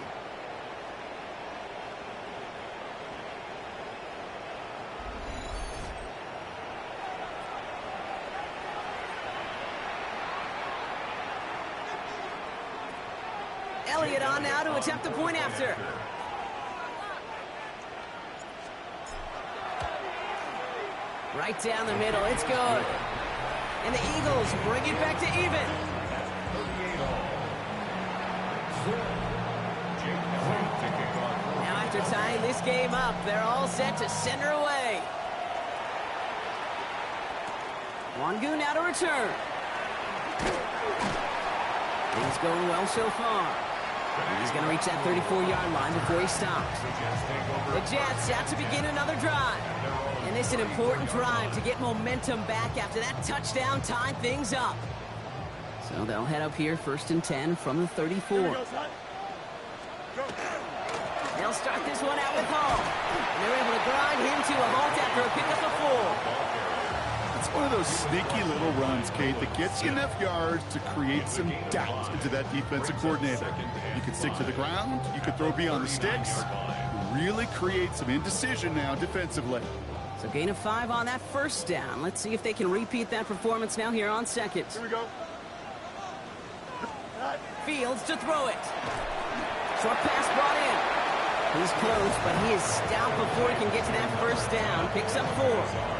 Elliott on now to attempt the point after. Right down the middle, it's good. And the Eagles bring it back to even. Now after tying this game up, they're all set to send her away. Wangu now to return. Things going well so far. He's going to reach that 34-yard line before he stops. The Jets out to begin another drive. And this is an important drive to get momentum back after that touchdown tying things up. So they'll head up here 1st and 10 from the 34. They'll start this one out with Hall. And they're able to grind him to a halt after a pickup of 4. It's one of those sneaky little runs, Kate, that gets you enough yards to create some doubt into that defensive coordinator. You can stick to the ground, you can throw beyond the sticks, really create some indecision now defensively. So gain of 5 on that 1st down. Let's see if they can repeat that performance now here on 2nd. Here we go. Fields to throw it. Short pass brought in. He's close, but he is stopped before he can get to that 1st down. Picks up 4.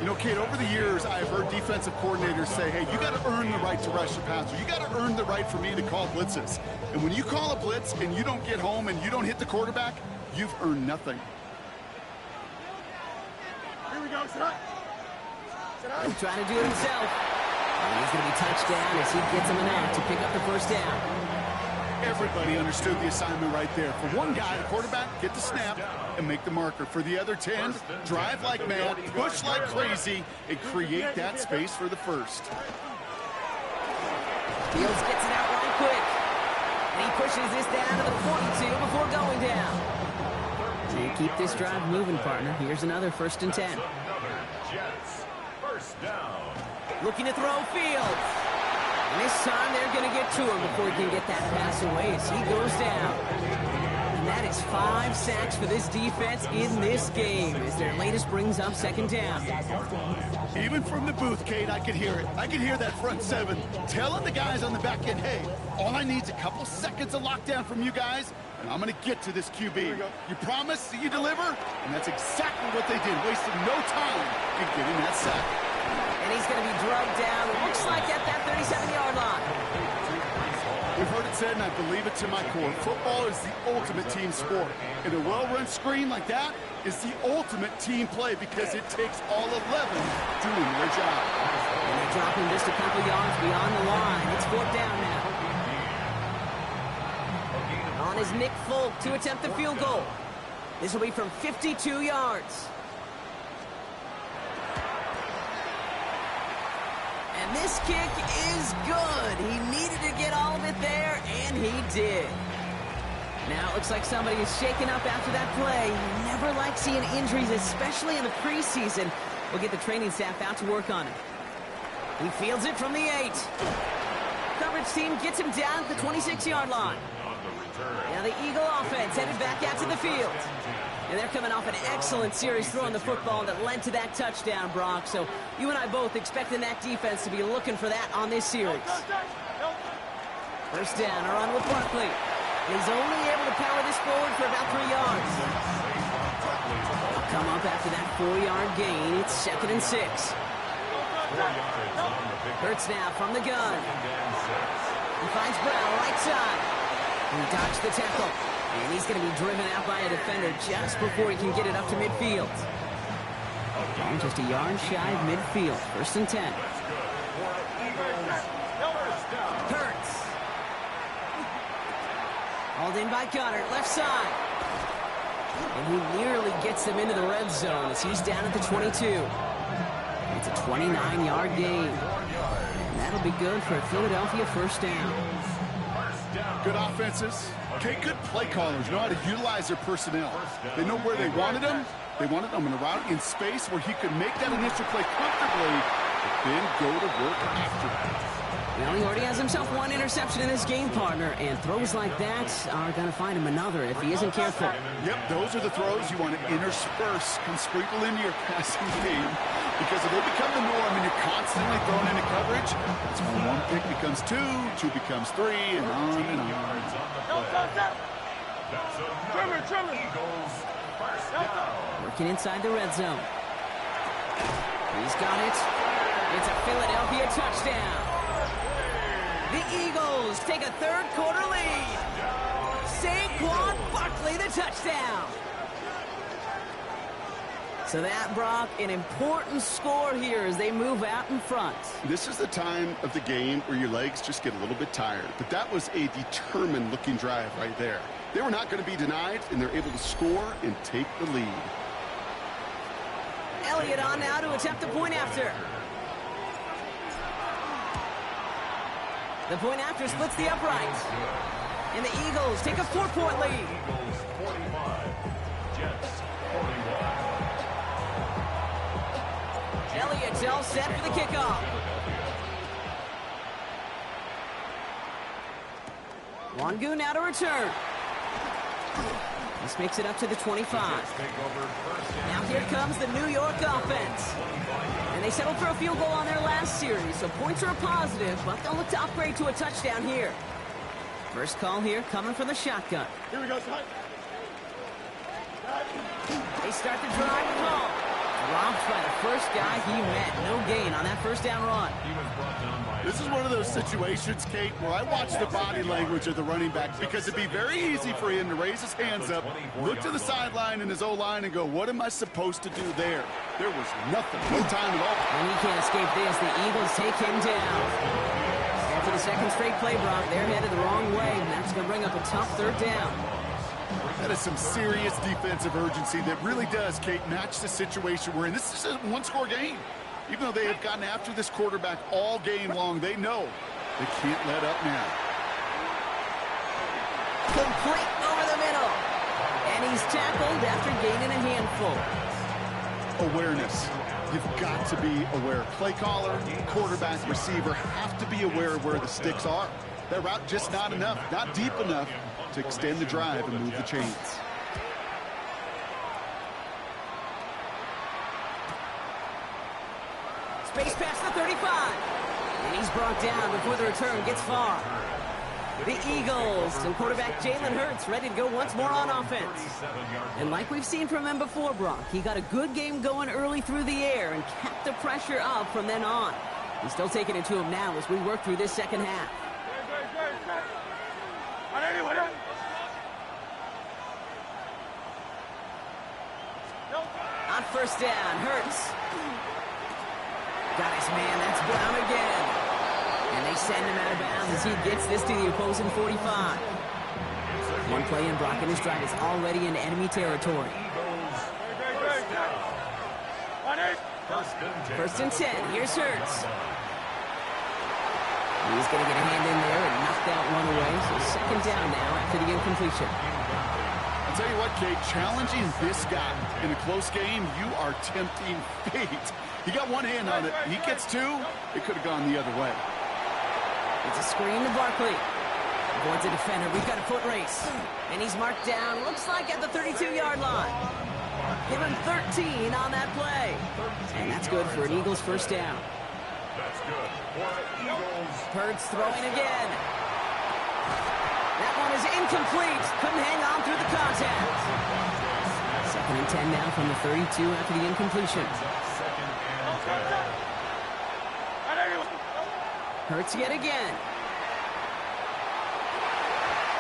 You know, Kate, over the years, I've heard defensive coordinators say, hey, you got to earn the right to rush the passer. You got to earn the right for me to call blitzes. And when you call a blitz and you don't get home and you don't hit the quarterback, you've earned nothing. Here we go, son. He's trying to do it himself. And he's going to be touched down as he gets him enough to pick up the 1st down. Everybody understood the assignment right there. For one guy, the quarterback, get the snap and make the marker. For the other 10, drive like mad, push like crazy, and create that space for the 1st. Fields gets it out right quick. And he pushes pushes this down to the 42 before going down. So you keep this drive moving, partner. Here's another 1st and 10. Another Jets. First down. Looking to throw Fields. And this time they're going to get to him before he can get that pass away as he goes down. And that is 5 sacks for this defense in this game as their latest brings up 2nd down. Even from the booth, Kate, I could hear it. I could hear that front 7 telling the guys on the back end, hey, all I need is a couple seconds of lockdown from you guys, and I'm going to get to this QB. You promise that you deliver? And that's exactly what they did, wasting no time in getting that sack. And he's going to be drugged down, it looks like at that 37-yard line. We've heard it said, and I believe it to my core, football is the ultimate team sport. And a well-run screen like that is the ultimate team play because it takes all 11 doing their job. And they drop him just a couple yards beyond the line. It's 4th down now. On is Nick Folk to attempt the field goal. This will be from 52 yards. And this kick is good. He needed to get all of it there, and he did. Now it looks like somebody is shaken up after that play. You never like seeing injuries, especially in the preseason. We'll get the training staff out to work on him. He fields it from the 8. Coverage team gets him down at the 26-yard line. Now the Eagle offense headed back out to the field. And they're coming off an excellent series throwing the football that led to that touchdown, Brock. So you and I both expecting that defense to be looking for that on this series. 1st down, a run with Barkley. He's only able to power this forward for about 3 yards. They'll come up after that 4-yard gain. It's 2nd and 6. Hurts now from the gun. He finds Brown right side. He dodged the tackle. And he's going to be driven out by a defender just before he can get it up to midfield. Ball just a yard shy of midfield. 1st and 10. Hurts. Hauled in by Gunner, left side. And he nearly gets them into the red zone as he's down at the 22. It's a 29-yard gain. And that'll be good for a Philadelphia 1st down. Good offenses. Okay, good play callers know how to utilize their personnel. They know where they wanted them. They wanted them in a route in space where he could make that initial play comfortably, but then go to work after that. Well, he already has himself 1 interception in this game, partner, and throws like that are going to find him another if he isn't careful. Yep, those are the throws you want to intersperse and sprinkle into your passing game, because if they become the norm and you're constantly thrown into coverage, that's when 1 pick becomes 2, 2 becomes 3, and on and on. Working inside the red zone. He's got it. It's a Philadelphia touchdown. The Eagles take a 3rd quarter lead. Saquon Barkley, the touchdown. So that, Brock, an important score here as they move out in front. This is the time of the game where your legs just get a little bit tired. But that was a determined-looking drive right there. They were not going to be denied, and they're able to score and take the lead. Elliott on now to attempt the point after. The point after splits the uprights. And the Eagles take a 4-point lead. Eagles 45, Jets 41. Elliott's all set for the kickoff. Wangu now to return. This makes it up to the 25. Now here comes the New York offense. And they settled for a field goal on their last series, so points are a positive, but they'll look to upgrade to a touchdown here. First call here coming from the shotgun. Here we go, son. They start the drive call. Dropped by the first guy he met. No gain on that 1st down run. This is one of those situations, Kate, where I watch the body language of the running back because it'd be very easy for him to raise his hands up, look to the sideline in his O-line and go, what am I supposed to do there? There was nothing, no time at all. And he can't escape this. The Eagles take him down. After the 2nd straight play, Brock, they're headed the wrong way, and that's going to bring up a tough 3rd down. That is some serious defensive urgency that really does, Kate, match the situation we're in. This is a 1-score game. Even though they have gotten after this quarterback all game long, they know they can't let up now. Incomplete over the middle. And he's tackled after gaining a handful. Awareness. You've got to be aware. Play caller, quarterback, receiver have to be aware of where the sticks are. That route just not enough, not deep enough to extend the drive and move the chains. Space past the 35. And he's brought down before the return gets far. The Eagles and quarterback Jalen Hurts ready to go once more on offense. And like we've seen from him before, Brock, he got a good game going early through the air and kept the pressure up from then on. He's still taking it to him now as we work through this second half. On first down, Hurts. Got his man, that's Brown again. And they send him out of bounds as he gets this to the opposing 45. One play in, Brock, and his drive is already in enemy territory. First and 10, here's Hurts. He's going to get a hand in there and knock that one away. So second down now after the incompletion. I'll tell you what, Kate, challenging this guy in a close game, you are tempting fate. He got one hand on it. He gets two, it could have gone the other way. It's a screen to Barkley. Avoids a defender. We've got a foot race. And he's marked down, looks like at the 32-yard line. Give him 13 on that play. And that's good for an Eagles first down. That's good for the Eagles. Hurts throwing again. That one is incomplete. Couldn't hang on through the contact. Second and 10 now from the 32 after the incompletion. Second and 10. Hurts yet again.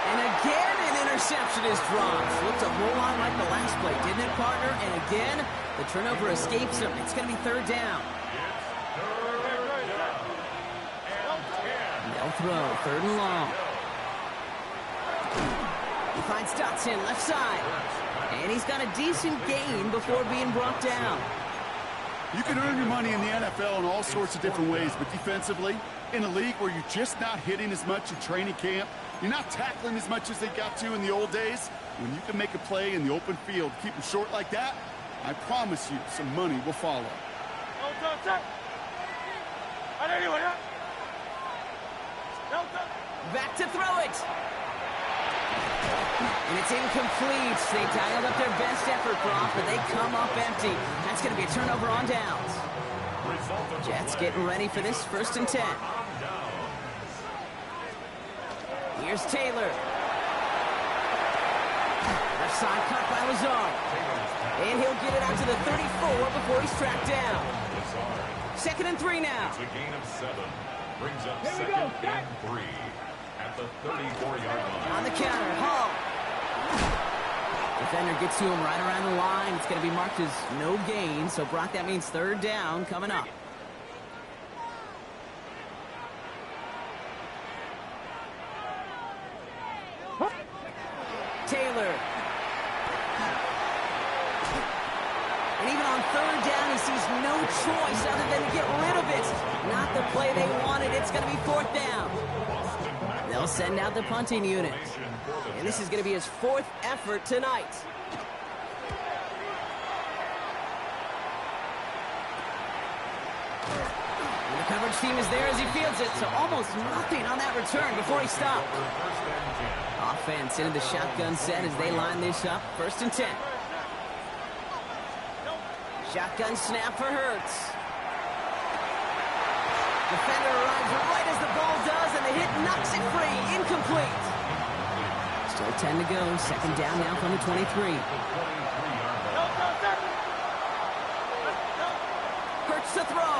And again, an interception is dropped. Looked a whole lot like the last play, didn't it, partner? And again, the turnover escapes him. It's going to be third down. They'll throw, third and long. He finds Dotson, left side. And he's got a decent gain before being brought down. You can earn your money in the NFL in all sorts of different ways, but defensively, in a league where you're just not hitting as much in training camp, you're not tackling as much as they got to in the old days, when you can make a play in the open field, keep them short like that, I promise you some money will follow. Back to throw it. And it's incomplete. They dialed up their best effort, Brock, but they come up empty. That's going to be a turnover on downs. Jets getting ready for this first and 10. Here's Taylor. Left side cut by Lazard. And he'll get it out to the 34 before he's tracked down. Second and 3 now. It's a gain of 7. Brings up second and 3 at the 34-yard line. On the counter, Hall. Defender gets to him right around the line. It's going to be marked as no gain. So, Brock, that means third down coming up. Taylor. And even on third down, he sees no choice other than to get rid of it. Not the play they wanted. It's going to be fourth down. They'll send out the punting unit. And this is going to be his fourth effort tonight. And the coverage team is there as he fields it, so almost nothing on that return before he stopped. Offense into the shotgun set as they line this up. First and 10. Shotgun snap for Hurts. Defender arrives right as the ball does, and the hit knocks it free. Incomplete. Still 10 to go. Second down now from the 23. Hurts to throw.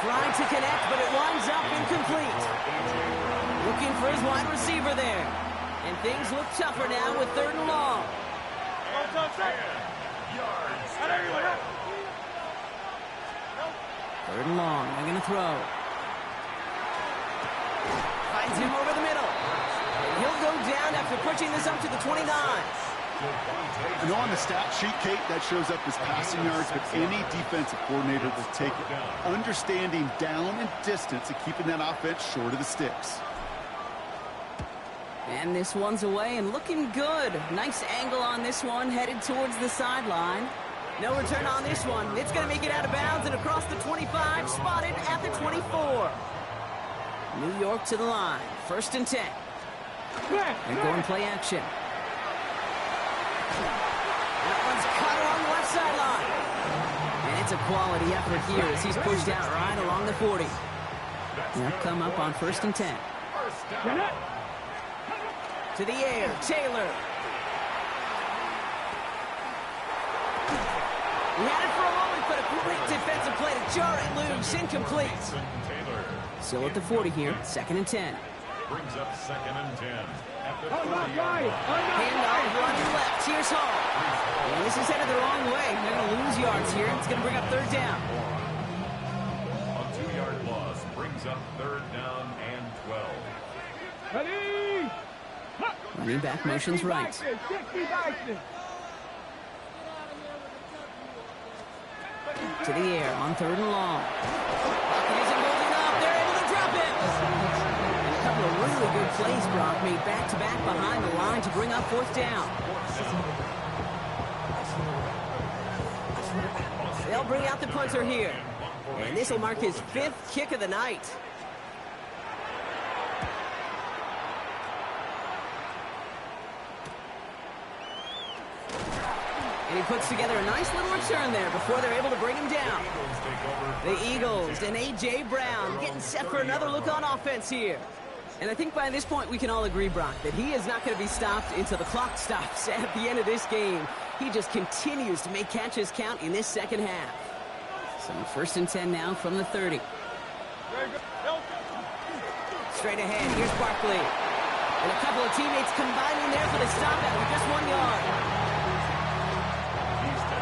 Trying to connect, but it winds up incomplete. Looking for his wide receiver there. And things look tougher now with third and long. Third and long. They're going to throw. Finds him over the middle. And he'll go down after pushing this up to the 29. I know on the stat sheet, Kate, that shows up as passing yards, but any defensive coordinator will take it. Understanding down and distance and keeping that offense short of the sticks. And this one's away and looking good. Nice angle on this one, headed towards the sideline. No return on this one. It's going to make it out of bounds and across the 25, spotted at the 24. New York to the line. 1st and 10. They're going play action. That one's cut along the left sideline. And it's a quality effort here as he's pushed out right along the 40. They'll come up on 1st and 10. To the air, Taylor. He had it for a moment, but a great defensive play to jar it loose. Incomplete. Still at the 40 here, 2nd and 10. Brings up 2nd and 10. At the 40-yard line. Handoff, running left. Here's Hall. And this is headed the wrong way. They're going to lose yards here. It's going to bring up 3rd down. A 2-yard loss brings up 3rd down and 12. Ready? Running back motions right. To the air on 3rd and long. Buccaneers are holding up. They're able to drop it. And a couple of really good plays, Brock, made back-to-back behind the line to bring up 4th down. They'll bring out the punter here. And this will mark his 5th kick of the night. And he puts together a nice little return there before they're able to bring him down. The Eagles and A.J. Brown getting set for another look on offense here. And I think by this point we can all agree, Brock, that he is not going to be stopped until the clock stops at the end of this game. He just continues to make catches count in this 2nd half. So 1st and 10 now from the 30. Straight ahead, here's Barkley. And a couple of teammates combining there for the stop out with just 1 yard.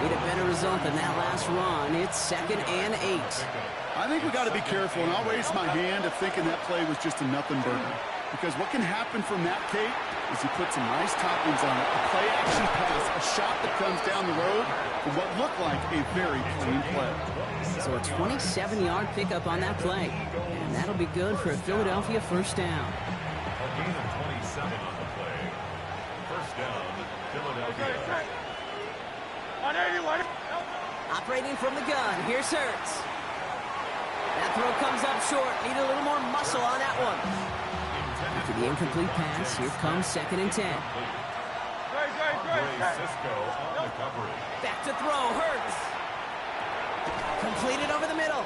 Need a better result than that last run. It's 2nd and 8. I think we got to be careful, and I'll raise my hand of thinking that play was just a nothing burger. Because what can happen from that, Kate, is he put some nice toppings on it. A play-action pass, a shot that comes down the road for what looked like a very clean play. So a 27-yard pickup on that play. And that'll be good for a Philadelphia 1st down. A gain of 27 on the play. 1st down, Philadelphia. Operating from the gun, here's Hurts. That throw comes up short. Need a little more muscle on that one. After the incomplete pass, here comes 2nd and 10. Back to throw, Hurts. Completed over the middle.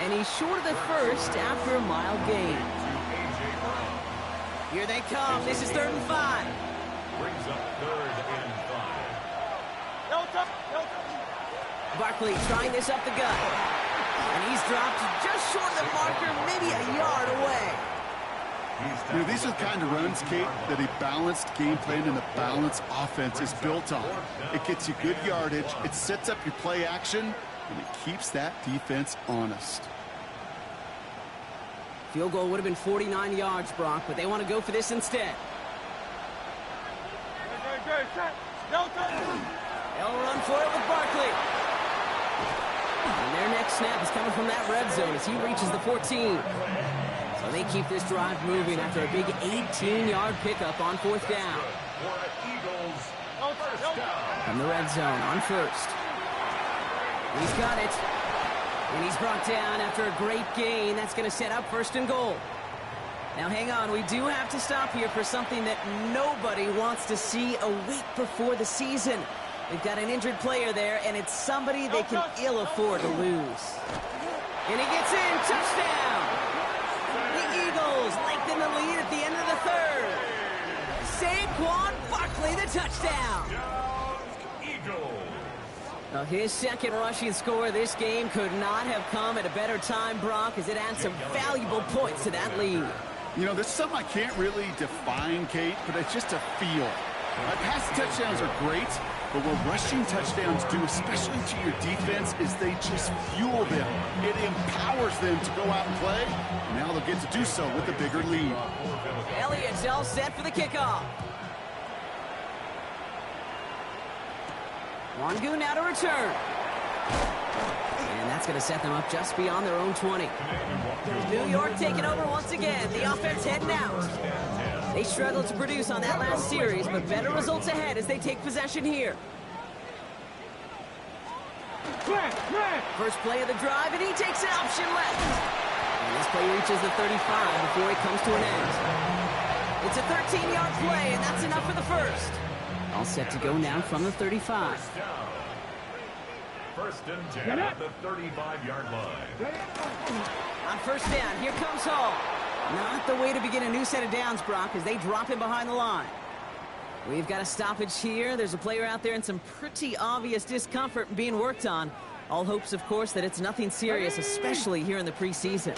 And he's short of the 1st after a mild gain. Here they come. This is 3rd and 5. Brings up 3rd and 5. Barkley trying this up the gut. And he's dropped just short of the marker, maybe a yard away. You know, these are the kind of runs, Kate, that a balanced game plan and a balanced offense is built on. It gets you good yardage, it sets up your play action, and it keeps that defense honest. Field goal would have been 49 yards, Brock, but they want to go for this instead. They'll run for it with Barkley. And their next snap is coming from that red zone as he reaches the 14. So they keep this drive moving after a big 18-yard pickup on 4th down. From the red zone on 1st. He's got it. And he's brought down after a great gain. That's going to set up 1st and goal. Now, hang on. We do have to stop here for something that nobody wants to see a week before the season. They've got an injured player there, and it's somebody they can ill afford to lose. And he gets in. Touchdown! The Eagles lengthen the lead at the end of the 3rd. Saquon Barkley, the touchdown. Now, his 2nd rushing score of this game could not have come at a better time, Brock, as it adds some valuable points to that lead. You know, there's something I can't really define, Kate, but it's just a feel. Passing touchdowns are great, but what rushing touchdowns do, especially to your defense, is they just fuel them. It empowers them to go out and play. Now they'll get to do so with a bigger lead. Elliott's all set for the kickoff. Wangu now to return. And that's going to set them up just beyond their own 20. New York taking over once again. The offense heading out. They struggled to produce on that last series, but better results ahead as they take possession here. First play of the drive, and he takes an option left. And this play reaches the 35 before it comes to an end. It's a 13-yard play, and that's enough for the first. All set to go now from the 35. First and 10 at the 35-yard line. On first down, here comes Hall. Not the way to begin a new set of downs, Brock, as they drop him behind the line. We've got a stoppage here. There's a player out there in some pretty obvious discomfort being worked on. All hopes, of course, that it's nothing serious, especially here in the preseason.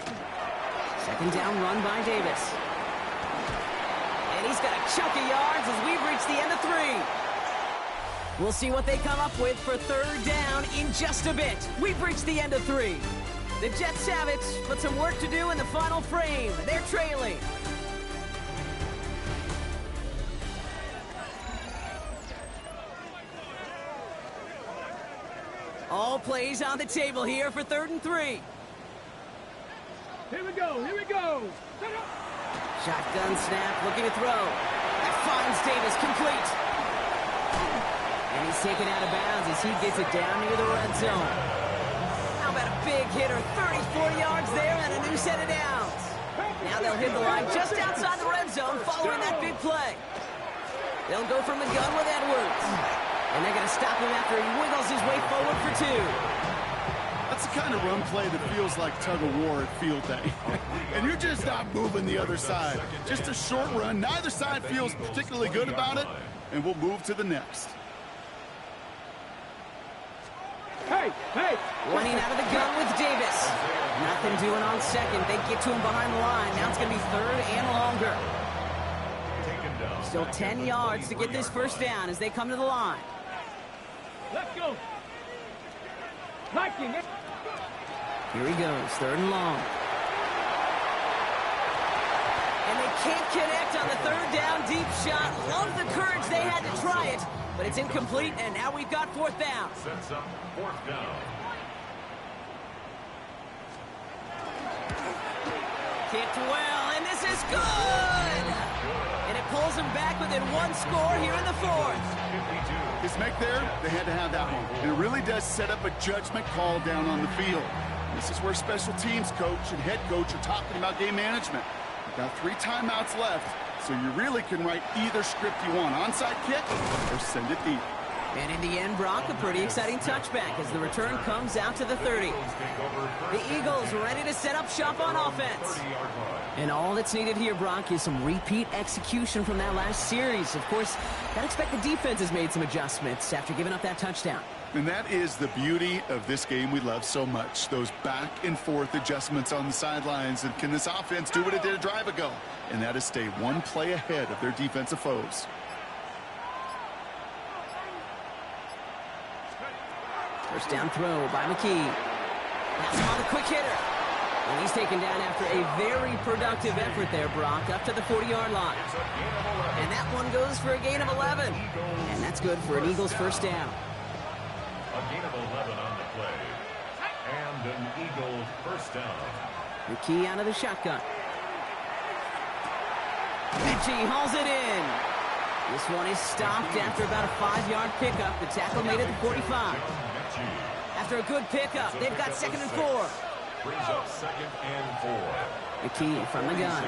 Second down run by Davis. And he's got a chunk of yards as we've reached the end of 3. We'll see what they come up with for third down in just a bit. We've reached the end of 3. The Jets have it, but some work to do in the final frame. They're trailing. All plays on the table here for 3rd and 3. Here we go, here we go. Shotgun snap, looking to throw. That finds Davis complete. And he's taken out of bounds as he gets it down near the red zone. How about a big hitter, 34 yards there and a new set of downs. Now they'll hit the line just outside the red zone following that big play. They'll go from the gun with Edwards. And they're going to stop him after he wiggles his way forward for 2. That's the kind of run play that feels like tug-of-war at field day. And you're just not moving the other side. Just a short run. Neither side feels particularly good about it. And we'll move to the next. Hey, hey. Running out of the gun with Davis. Nothing doing on second. They get to him behind the line. Now it's going to be 3rd and longer. Still 10 yards to get this first down as they come to the line. Let's go. Liking it. Here he goes, 3rd and long. And they can't connect on the 3rd down deep shot. Love the courage they had to try it, but it's incomplete, and now we've got 4th down. Sets up 4th down. Kicked well, and this is good! And it pulls them back within 1 score here in the 4th. His make there, they had to have that one. And it really does set up a judgment call down on the field. This is where special teams coach and head coach are talking about game management. You've got 3 timeouts left, so you really can write either script you want. Onside kick or send it deep. And in the end, Brock, a pretty exciting touchback as the return comes out to the 30. The Eagles ready to set up shop on offense. And all that's needed here, Brock, is some repeat execution from that last series. Of course, I'd expect the defense has made some adjustments after giving up that touchdown. And that is the beauty of this game we love so much. Those back and forth adjustments on the sidelines. And can this offense do what it did a drive ago? And that is stay 1 play ahead of their defensive foes. First down throw by McKee. That's him on the quick hitter. And he's taken down after a very productive effort there, Brock, up to the 40-yard line. And that one goes for a gain of 11. And that's good for an Eagles first down. A gain of 11 on the play. And an Eagle first down. McKee out of the shotgun. Mitchie hauls it in. This one is stopped after about a 5-yard pickup. The tackle made it to 45. After a good pickup, they've got 2nd and 4. Brings up 2nd and 4. McKee from the gun.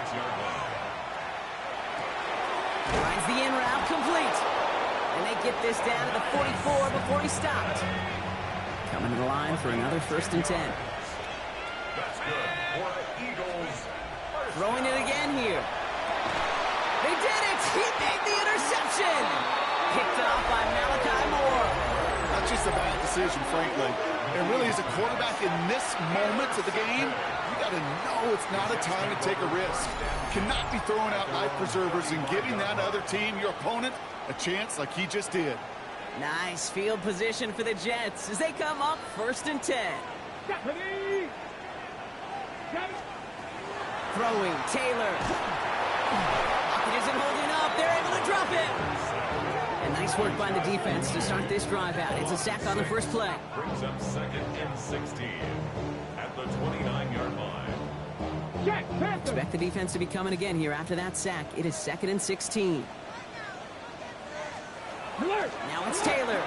Finds the in route complete. And they get this down to the 44 before he stopped. Coming to the line for another 1st and 10. That's good for the Eagles. Throwing it again here. They did it! He made the interception! Picked off by Malachi Moore. Not just a bad decision, frankly. And really, as a quarterback in this moment of the game, you got to know it's not a time to take a risk. You cannot be throwing out life preservers and giving that other team, your opponent, a chance like he just did. Nice field position for the Jets as they come up 1st and 10. Throwing, Taylor. Pocket isn't holding up. They're able to drop it. And nice work by the defense to start this drive out. It's a sack on the first play. Brings up 2nd and 16 at the 29-yard line. Expect the defense to be coming again here after that sack. It is 2nd and 16. Now it's Taylor.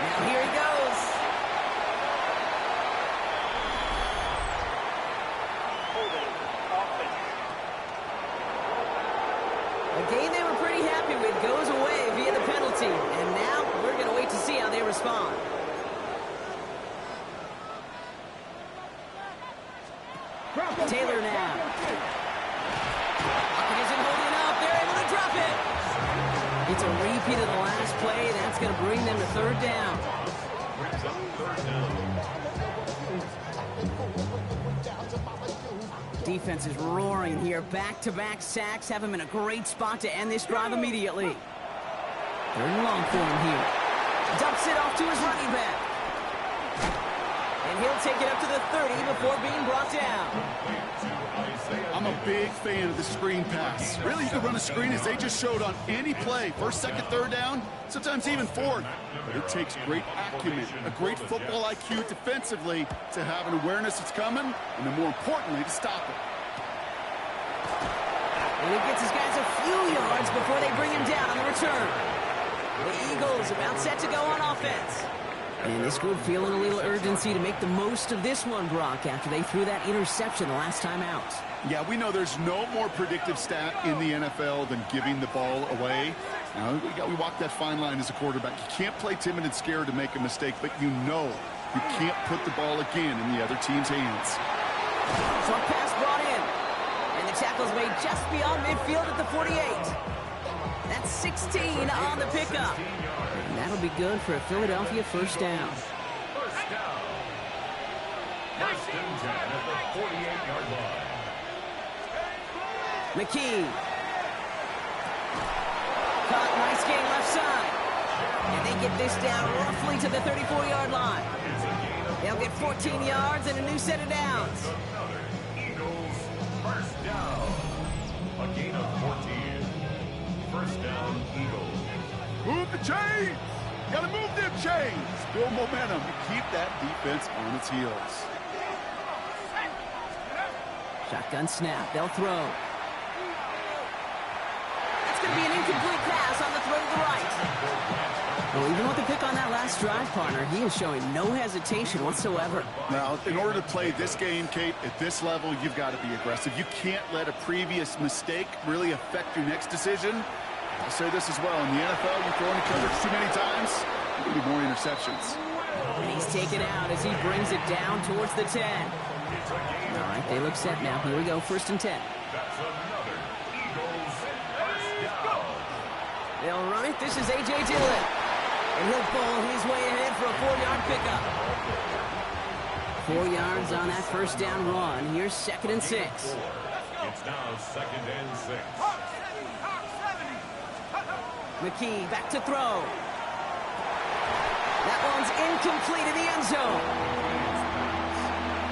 Now here he goes. A game they were pretty happy with goes away via the penalty. And now we're going to wait to see how they respond. Taylor now. Pocket isn't holding up. They're able to drop it. It's a repeat of the last play. That's going to bring them to 3rd down. Defense is roaring here. Back-to-back sacks have him in a great spot to end this drive immediately. 3rd and long for him here. Dumps it off to his running back. And he'll take it up to the 30 before being brought down. I'm a big fan of the screen pass. Really, you can run a screen as they just showed on any play. 1st, 2nd, 3rd down, sometimes even 4th. But it takes great acumen, a great football IQ defensively to have an awareness it's coming, and then more importantly, to stop it. And he gets his guys a few yards before they bring him down on the return. The Eagles about set to go on offense. And this group feeling a little urgency to make the most of this one, Brock, after they threw that interception the last time out. Yeah, we know there's no more predictive stat in the NFL than giving the ball away. Now, we walk that fine line as a quarterback. You can't play timid and scared to make a mistake, but you know you can't put the ball again in the other team's hands. Short pass brought in. And the tackle's made just beyond midfield at the 48. That's 16 on the pickup. And that'll be good for a Philadelphia 1st down. First down. 1st and 10 at the 48-yard line. McKee. Caught, nice gain left side. And they get this down roughly to the 34-yard line. They'll get 14 yards and a new set of downs. Another Eagles 1st down. A gain of 14. 1st down, Eagles. Move the chains! Gotta move them chains! Build momentum to keep that defense on its heels. Shotgun snap. They'll throw. That's going to be an incomplete pass on the throw to the right. Well, even with the pick on that last drive, partner, he is showing no hesitation whatsoever. Now, in order to play this game, Kate, at this level, you've got to be aggressive. You can't let a previous mistake really affect your next decision. I'll say this as well. In the NFL, you throw into coverage too many times, there will be more interceptions. And he's taken out as he brings it down towards the 10. All right, they look set now. Here we go, 1st and 10. That's another Eagles 1st down. They'll run it. This is A.J. Dillon. And he'll bowl his way ahead for a 4-yard pickup. 4 yards on that 1st down run. Here's 2nd and 6. It's now 2nd and 6. McKee back to throw. That one's incomplete in the end zone.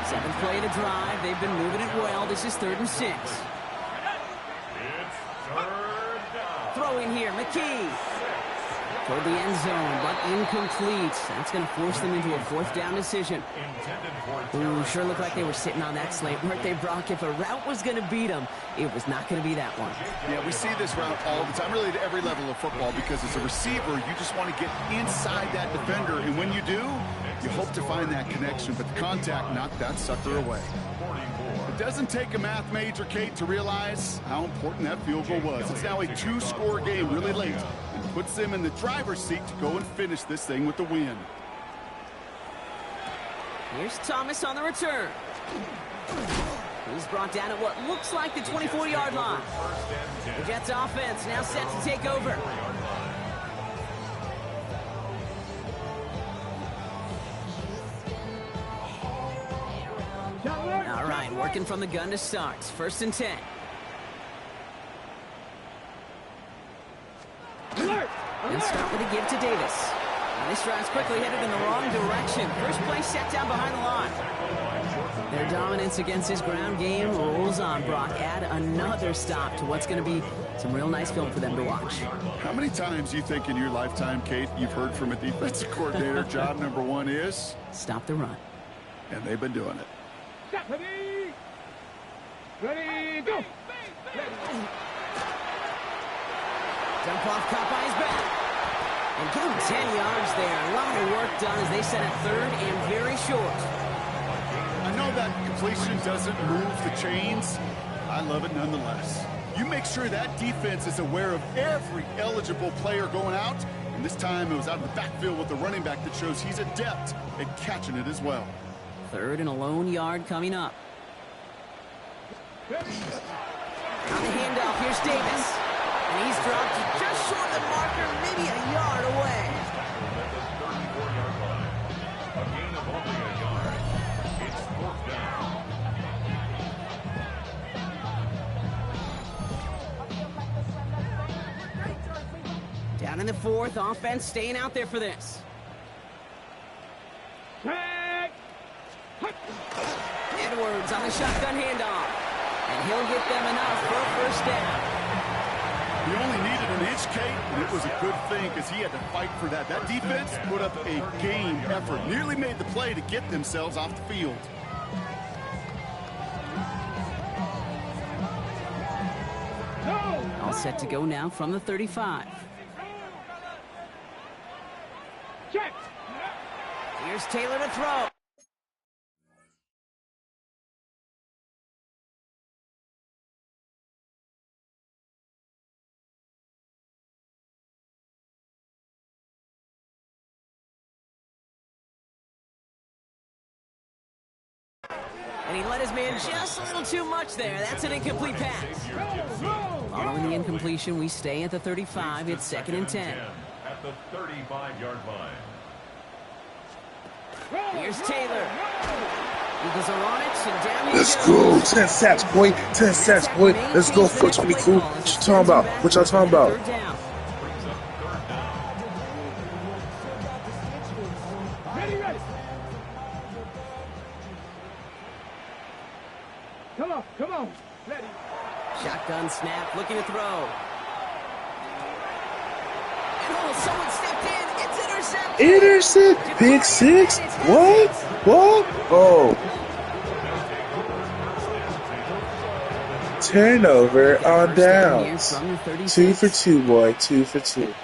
7th play of the drive. They've been moving it well. This is 3rd and 6. It's 3rd down. Throwing here, McKee. Toward the end zone, but incomplete. That's going to force them into a 4th down decision. Ooh, sure looked like they were sitting on that slate, weren't they, Brock? If a route was going to beat them, it was not going to be that one. Yeah, we see this route all the time, really at every level of football, because as a receiver, you just want to get inside that defender, and when you do, you hope to find that connection, but the contact knocked that sucker away. It doesn't take a math major, Kate, to realize how important that field goal was. It's now a 2-score game really late, and puts them in the driver's seat to go and finish this thing with the win. Here's Thomas on the return. He's brought down at what looks like the 24-yard line. The Jets offense now set to take over. All right, working from the gun to start. 1st and 10. And start with a give to Davis. And this drive's quickly headed in the wrong direction. First play set down behind the line. Their dominance against his ground game rolls on, Brock. Add another stop to what's going to be some real nice film for them to watch. How many times do you think in your lifetime, Kate, you've heard from a defensive coordinator, job number 1 is? Stop the run. And they've been doing it. Ready? Ready, go! Dump off, caught by his back. And give him 10 yards there. A lot of work done as they set a third and very short. I know that completion doesn't move the chains. I love it nonetheless. You make sure that defense is aware of every eligible player going out. And this time it was out of the backfield with the running back that shows he's adept at catching it as well. Third and a lone yard coming up. On the handoff, here's Davis. And he's dropped just short of the marker, maybe a yard away. A gain of only a yard. It's 4th down. Down in the 4th, offense staying out there for this. Edwards on the shotgun handoff. And he'll get them enough for a first down. He only needed an inch, Kate, and it was a good thing because he had to fight for that. That defense put up a game effort, nearly made the play to get themselves off the field. All set to go now from the 35. Check! Here's Taylor to throw. And he let his man just a little too much there. That's an incomplete pass. Following the incompletion, we stay at the 35. It's 2nd and 10. At the 35-yard line. Here's Taylor. Eagles are on it, and down he Let's goes. go. 10 sacks, boy. 10 sacks, boy. Let's go. 420 crew. What you talking about? What y'all talking about? Third down. Ready, ready! Come on! Ready! Shotgun snap, looking to throw. And someone stepped in. It's intercepted. Intercept. Big 6. What? What? Oh. Turnover on downs. 2 for 2, boy. 2 for 2.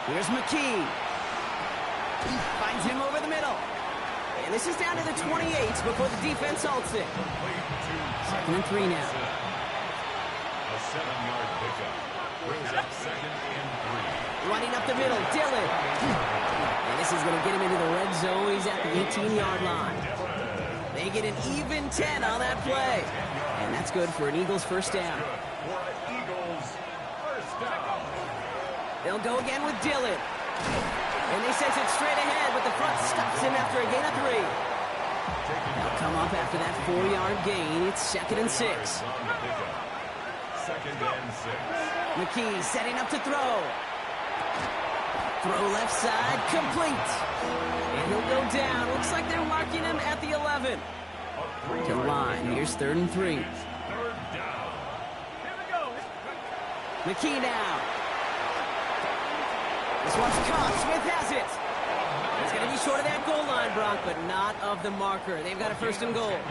Here's McKee. Finds him over the middle. And this is down to the 28 before the defense halts it. 2nd and 3 now. A 7-yard pickup. Brings up 2nd and 3. Running up the middle, Dillon. And this is going to get him into the red zone. He's at the 18-yard line. They get an even 10 on that play. And that's good for an Eagles first down. For an Eagles first down. They'll go again with Dillon. And they sense it straight ahead, but the front stops him after a gain of 3. They'll come up after that 4-yard gain. It's 2nd and 6. 2nd and 6. McKee setting up to throw. Throw left side, complete. And he'll go down. Looks like they're marking him at the 11. To the line. Here's 3rd and 3. 3rd down. McKee now. This one's caught. Smith has it. He's going to be short of that goal line, Brock, but not of the marker. They've got a 1st and goal. And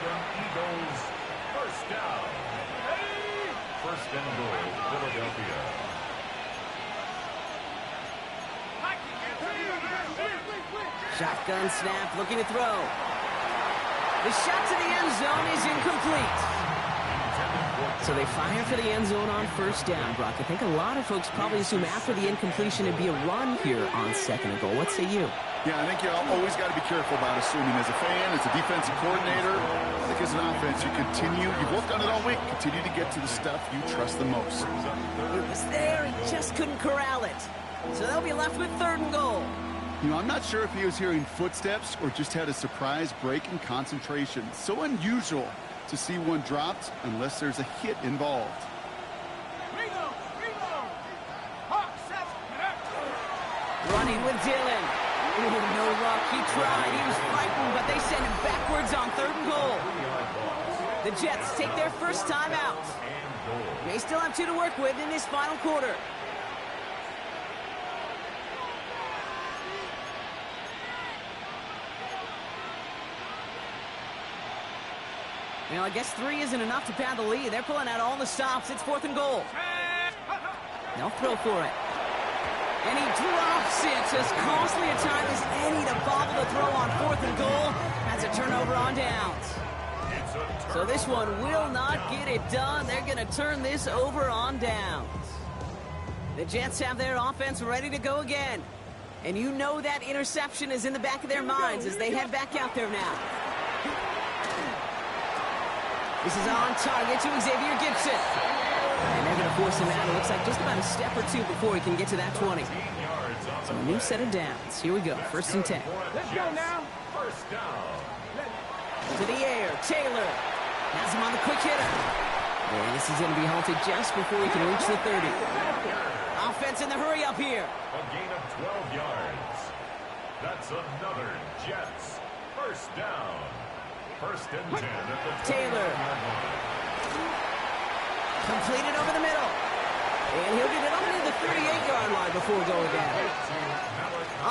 an Eagles first down. 1st and goal, Philadelphia. Shotgun snap, looking to throw. The shot to the end zone is incomplete. So they fire for the end zone on 1st down, Brock. I think a lot of folks probably assume after the incompletion it'd be a run here on 2nd and goal. What say you? Yeah, I think you always got to be careful about assuming. As a fan, as a defensive coordinator, I think as an offense, you continue. You've worked on it all week. Continue to get to the stuff you trust the most. It was there. He just couldn't corral it. So they'll be left with 3rd and goal. You know, I'm not sure if he was hearing footsteps or just had a surprise break in concentration. So unusual to see one dropped unless there's a hit involved. Running with Dillon. Ooh, no luck. He tried. He was fighting, but they send him backwards on 3rd and goal. The Jets take their first time out. They still have 2 to work with in this final quarter. You know, I guess 3 isn't enough to pad the lead. They're pulling out all the stops. It's 4th and goal. They'll throw for it. And he drops it. As costly a time as any to bobble the throw on 4th and goal. That's a turnover on downs. So this one will not get it done. They're going to turn this over on downs. The Jets have their offense ready to go again. And you know that interception is in the back of their minds as they head back out there now. This is on target to Xavier Gibson. And they're going to force him out. It looks like just about a step or 2 before he can get to that 20. So a new set of downs. Here we go. 1st and 10. Let's go now. First down. To the air. Taylor has him on the quick hitter. And this is going to be halted just before he can reach the 30. Offense in the hurry up here. A gain of 12 yards. That's another Jets. First down. 1st and 10 at the Taylor. 20-yard line. Completed over the middle. And he'll get it over to the 38-yard line before going down.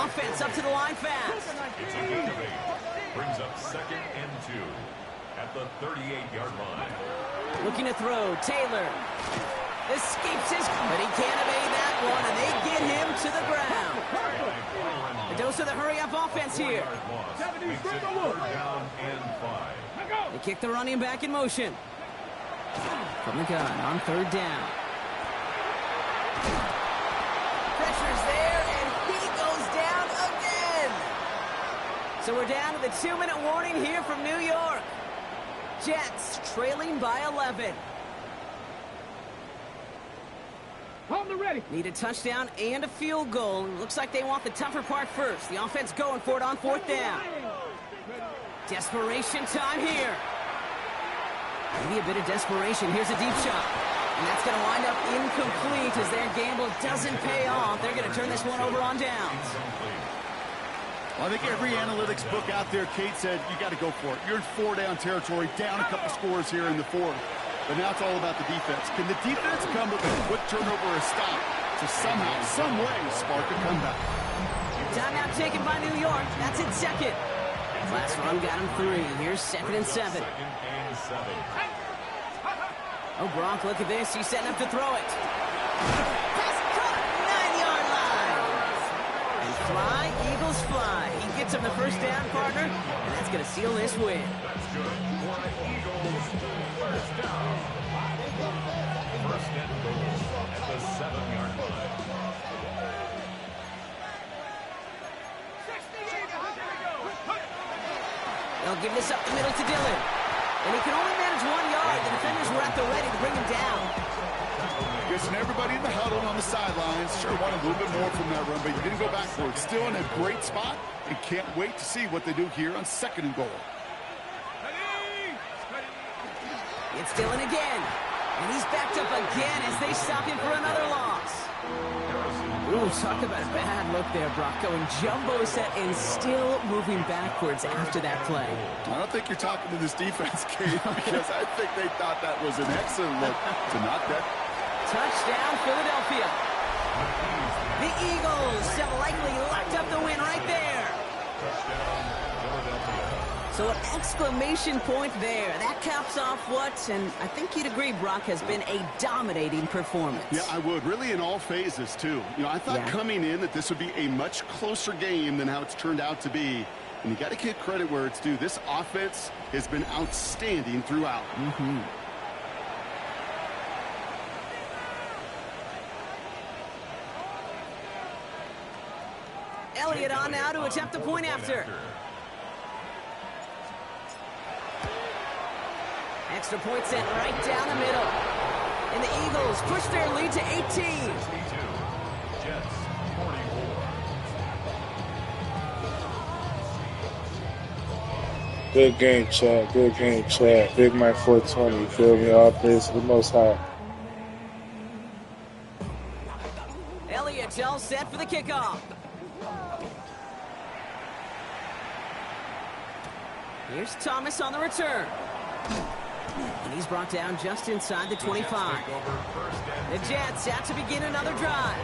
Offense up to the line fast. It's a gain of 8. Brings up 2nd and 2 at the 38-yard line. Looking to throw. Taylor escapes his, but he can't evade that one, and they get him to the ground. A dose of the hurry-up offense here. Makes it 3rd down and 5. They kick the running back in motion. From the gun on 3rd down. Pressure's there, and he goes down again. So we're down to the 2-minute warning here from New York. Jets trailing by 11. Hold the ready. Need a touchdown and a field goal. Looks like they want the tougher part first. The offense going for it on 4th down. Desperation time here. Maybe a bit of desperation. Here's a deep shot. And that's going to wind up incomplete as their gamble doesn't pay off. They're going to turn this one over on downs. Well, I think every analytics book out there, Kate said, you got to go for it. You're in 4-down territory, down a couple scores here in the 4th. But now it's all about the defense. Can the defense come with a quick turnover or a stop to somehow, some way, spark a comeback? Timeout taken by New York. That's in 2nd. Last run got him 3. Here's 2nd and 7. 2nd and 7. Oh, Gronk, look at this. He's setting up to throw it. Pass caught, 9-yard line. And fly, Eagles fly. He gets him the 1st down, partner, and that's going to seal this win. That's good. For the Eagles, 1st down. 1st and goal at the 7-yard line. They'll give this up the middle to Dillon. And he can only manage 1 yard. The defenders were at the ready to bring him down. Guessing everybody in the huddle on the sidelines sure wanted a little bit more from that run, but he didn't go backwards. Still in a great spot and can't wait to see what they do here on 2nd and goal. It's Dillon again. And he's backed up again as they stop him for another loss. Ooh, talk about a bad look there, Brock. Going jumbo set and still moving backwards after that play. I don't think you're talking to this defense, Kate, because I think they thought that was an excellent look to knock that. Touchdown, Philadelphia. The Eagles have likely locked up the win right there. So an exclamation point there. That caps off what, and I think you'd agree, Brock, has been a dominating performance. Yeah, I would. Really in all phases, too. You know, I thought coming in that this would be a much closer game than how it's turned out to be. And you got to give credit where it's due. This offense has been outstanding throughout. Elliott on now to attempt a point after. Extra point sent right down the middle. And the Eagles push their lead to 18. 62. Jets, 44. Good game, Chad. Good game, Chad. Big Mike 420. You feel me? All praise to the Most High. Elliott's all set for the kickoff. Here's Thomas on the return. And he's brought down just inside the 25. The Jets out to begin another drive.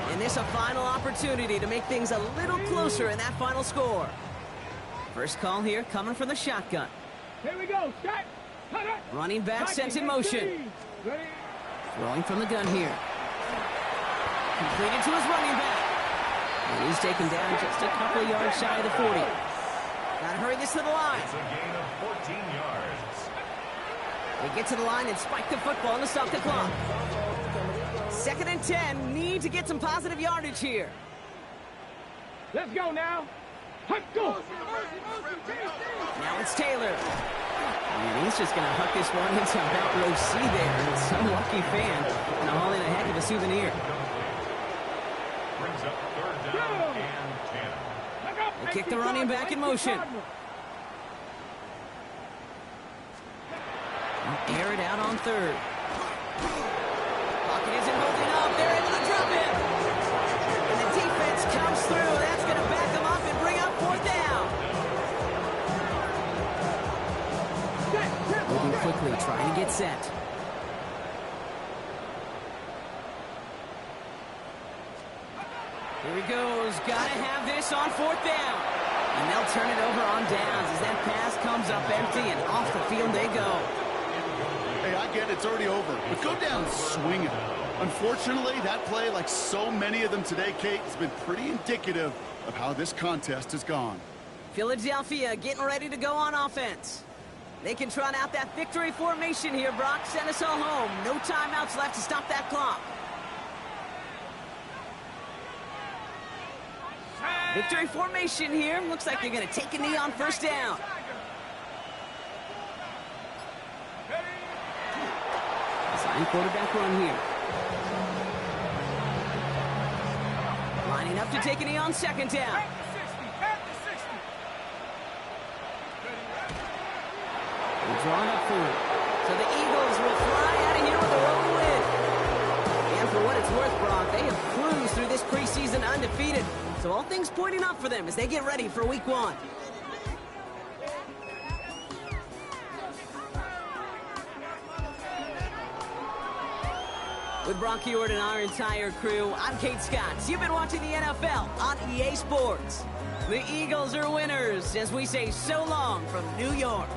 And this a final opportunity to make things a little closer in that final score. First call here coming from the shotgun. Here we go. Start. Running back sent in motion. Throwing from the gun here. Completed to his running back. And he's taken down just a couple yards shy of the 40. Gotta hurry this to the line. It's a gain of 14 yards. They get to the line and spike the football to stop the clock. 2nd and 10. Need to get some positive yardage here. Let's go now. Let's go. Now it's Taylor. And he's just going to huck this one into about row C there. And some lucky fan going to haul in a heck of a souvenir. Brings up 3rd down and 10. They kick the running back in motion. Air it out on 3rd. Pocket isn't holding up. They're able to drop it. And the defense comes through. That's going to back them up and bring up 4th down. Moving quickly, trying to get set. Here he goes. Gotta have this on 4th down. And they'll turn it over on downs as that pass comes up empty and off the field they go. Hey, I get it's already over, but go down swinging. Unfortunately, that play, like so many of them today, Kate, has been pretty indicative of how this contest has gone. Philadelphia getting ready to go on offense. They can trot out that victory formation here, Brock. Send us all home. No timeouts left to stop that clock. Victory formation here. Looks like they're going to take a knee on 1st down. Design quarterback run here. Lining up to take a knee on 2nd down. They're drawn up for it. So the Eagles will fly out of here with a road win. And for what it's worth, Brock, they have cruised through this preseason undefeated. So all things pointing up for them as they get ready for Week 1. With Brock Heward and our entire crew, I'm Kate Scott. You've been watching the NFL on EA Sports. The Eagles are winners as we say so long from New York.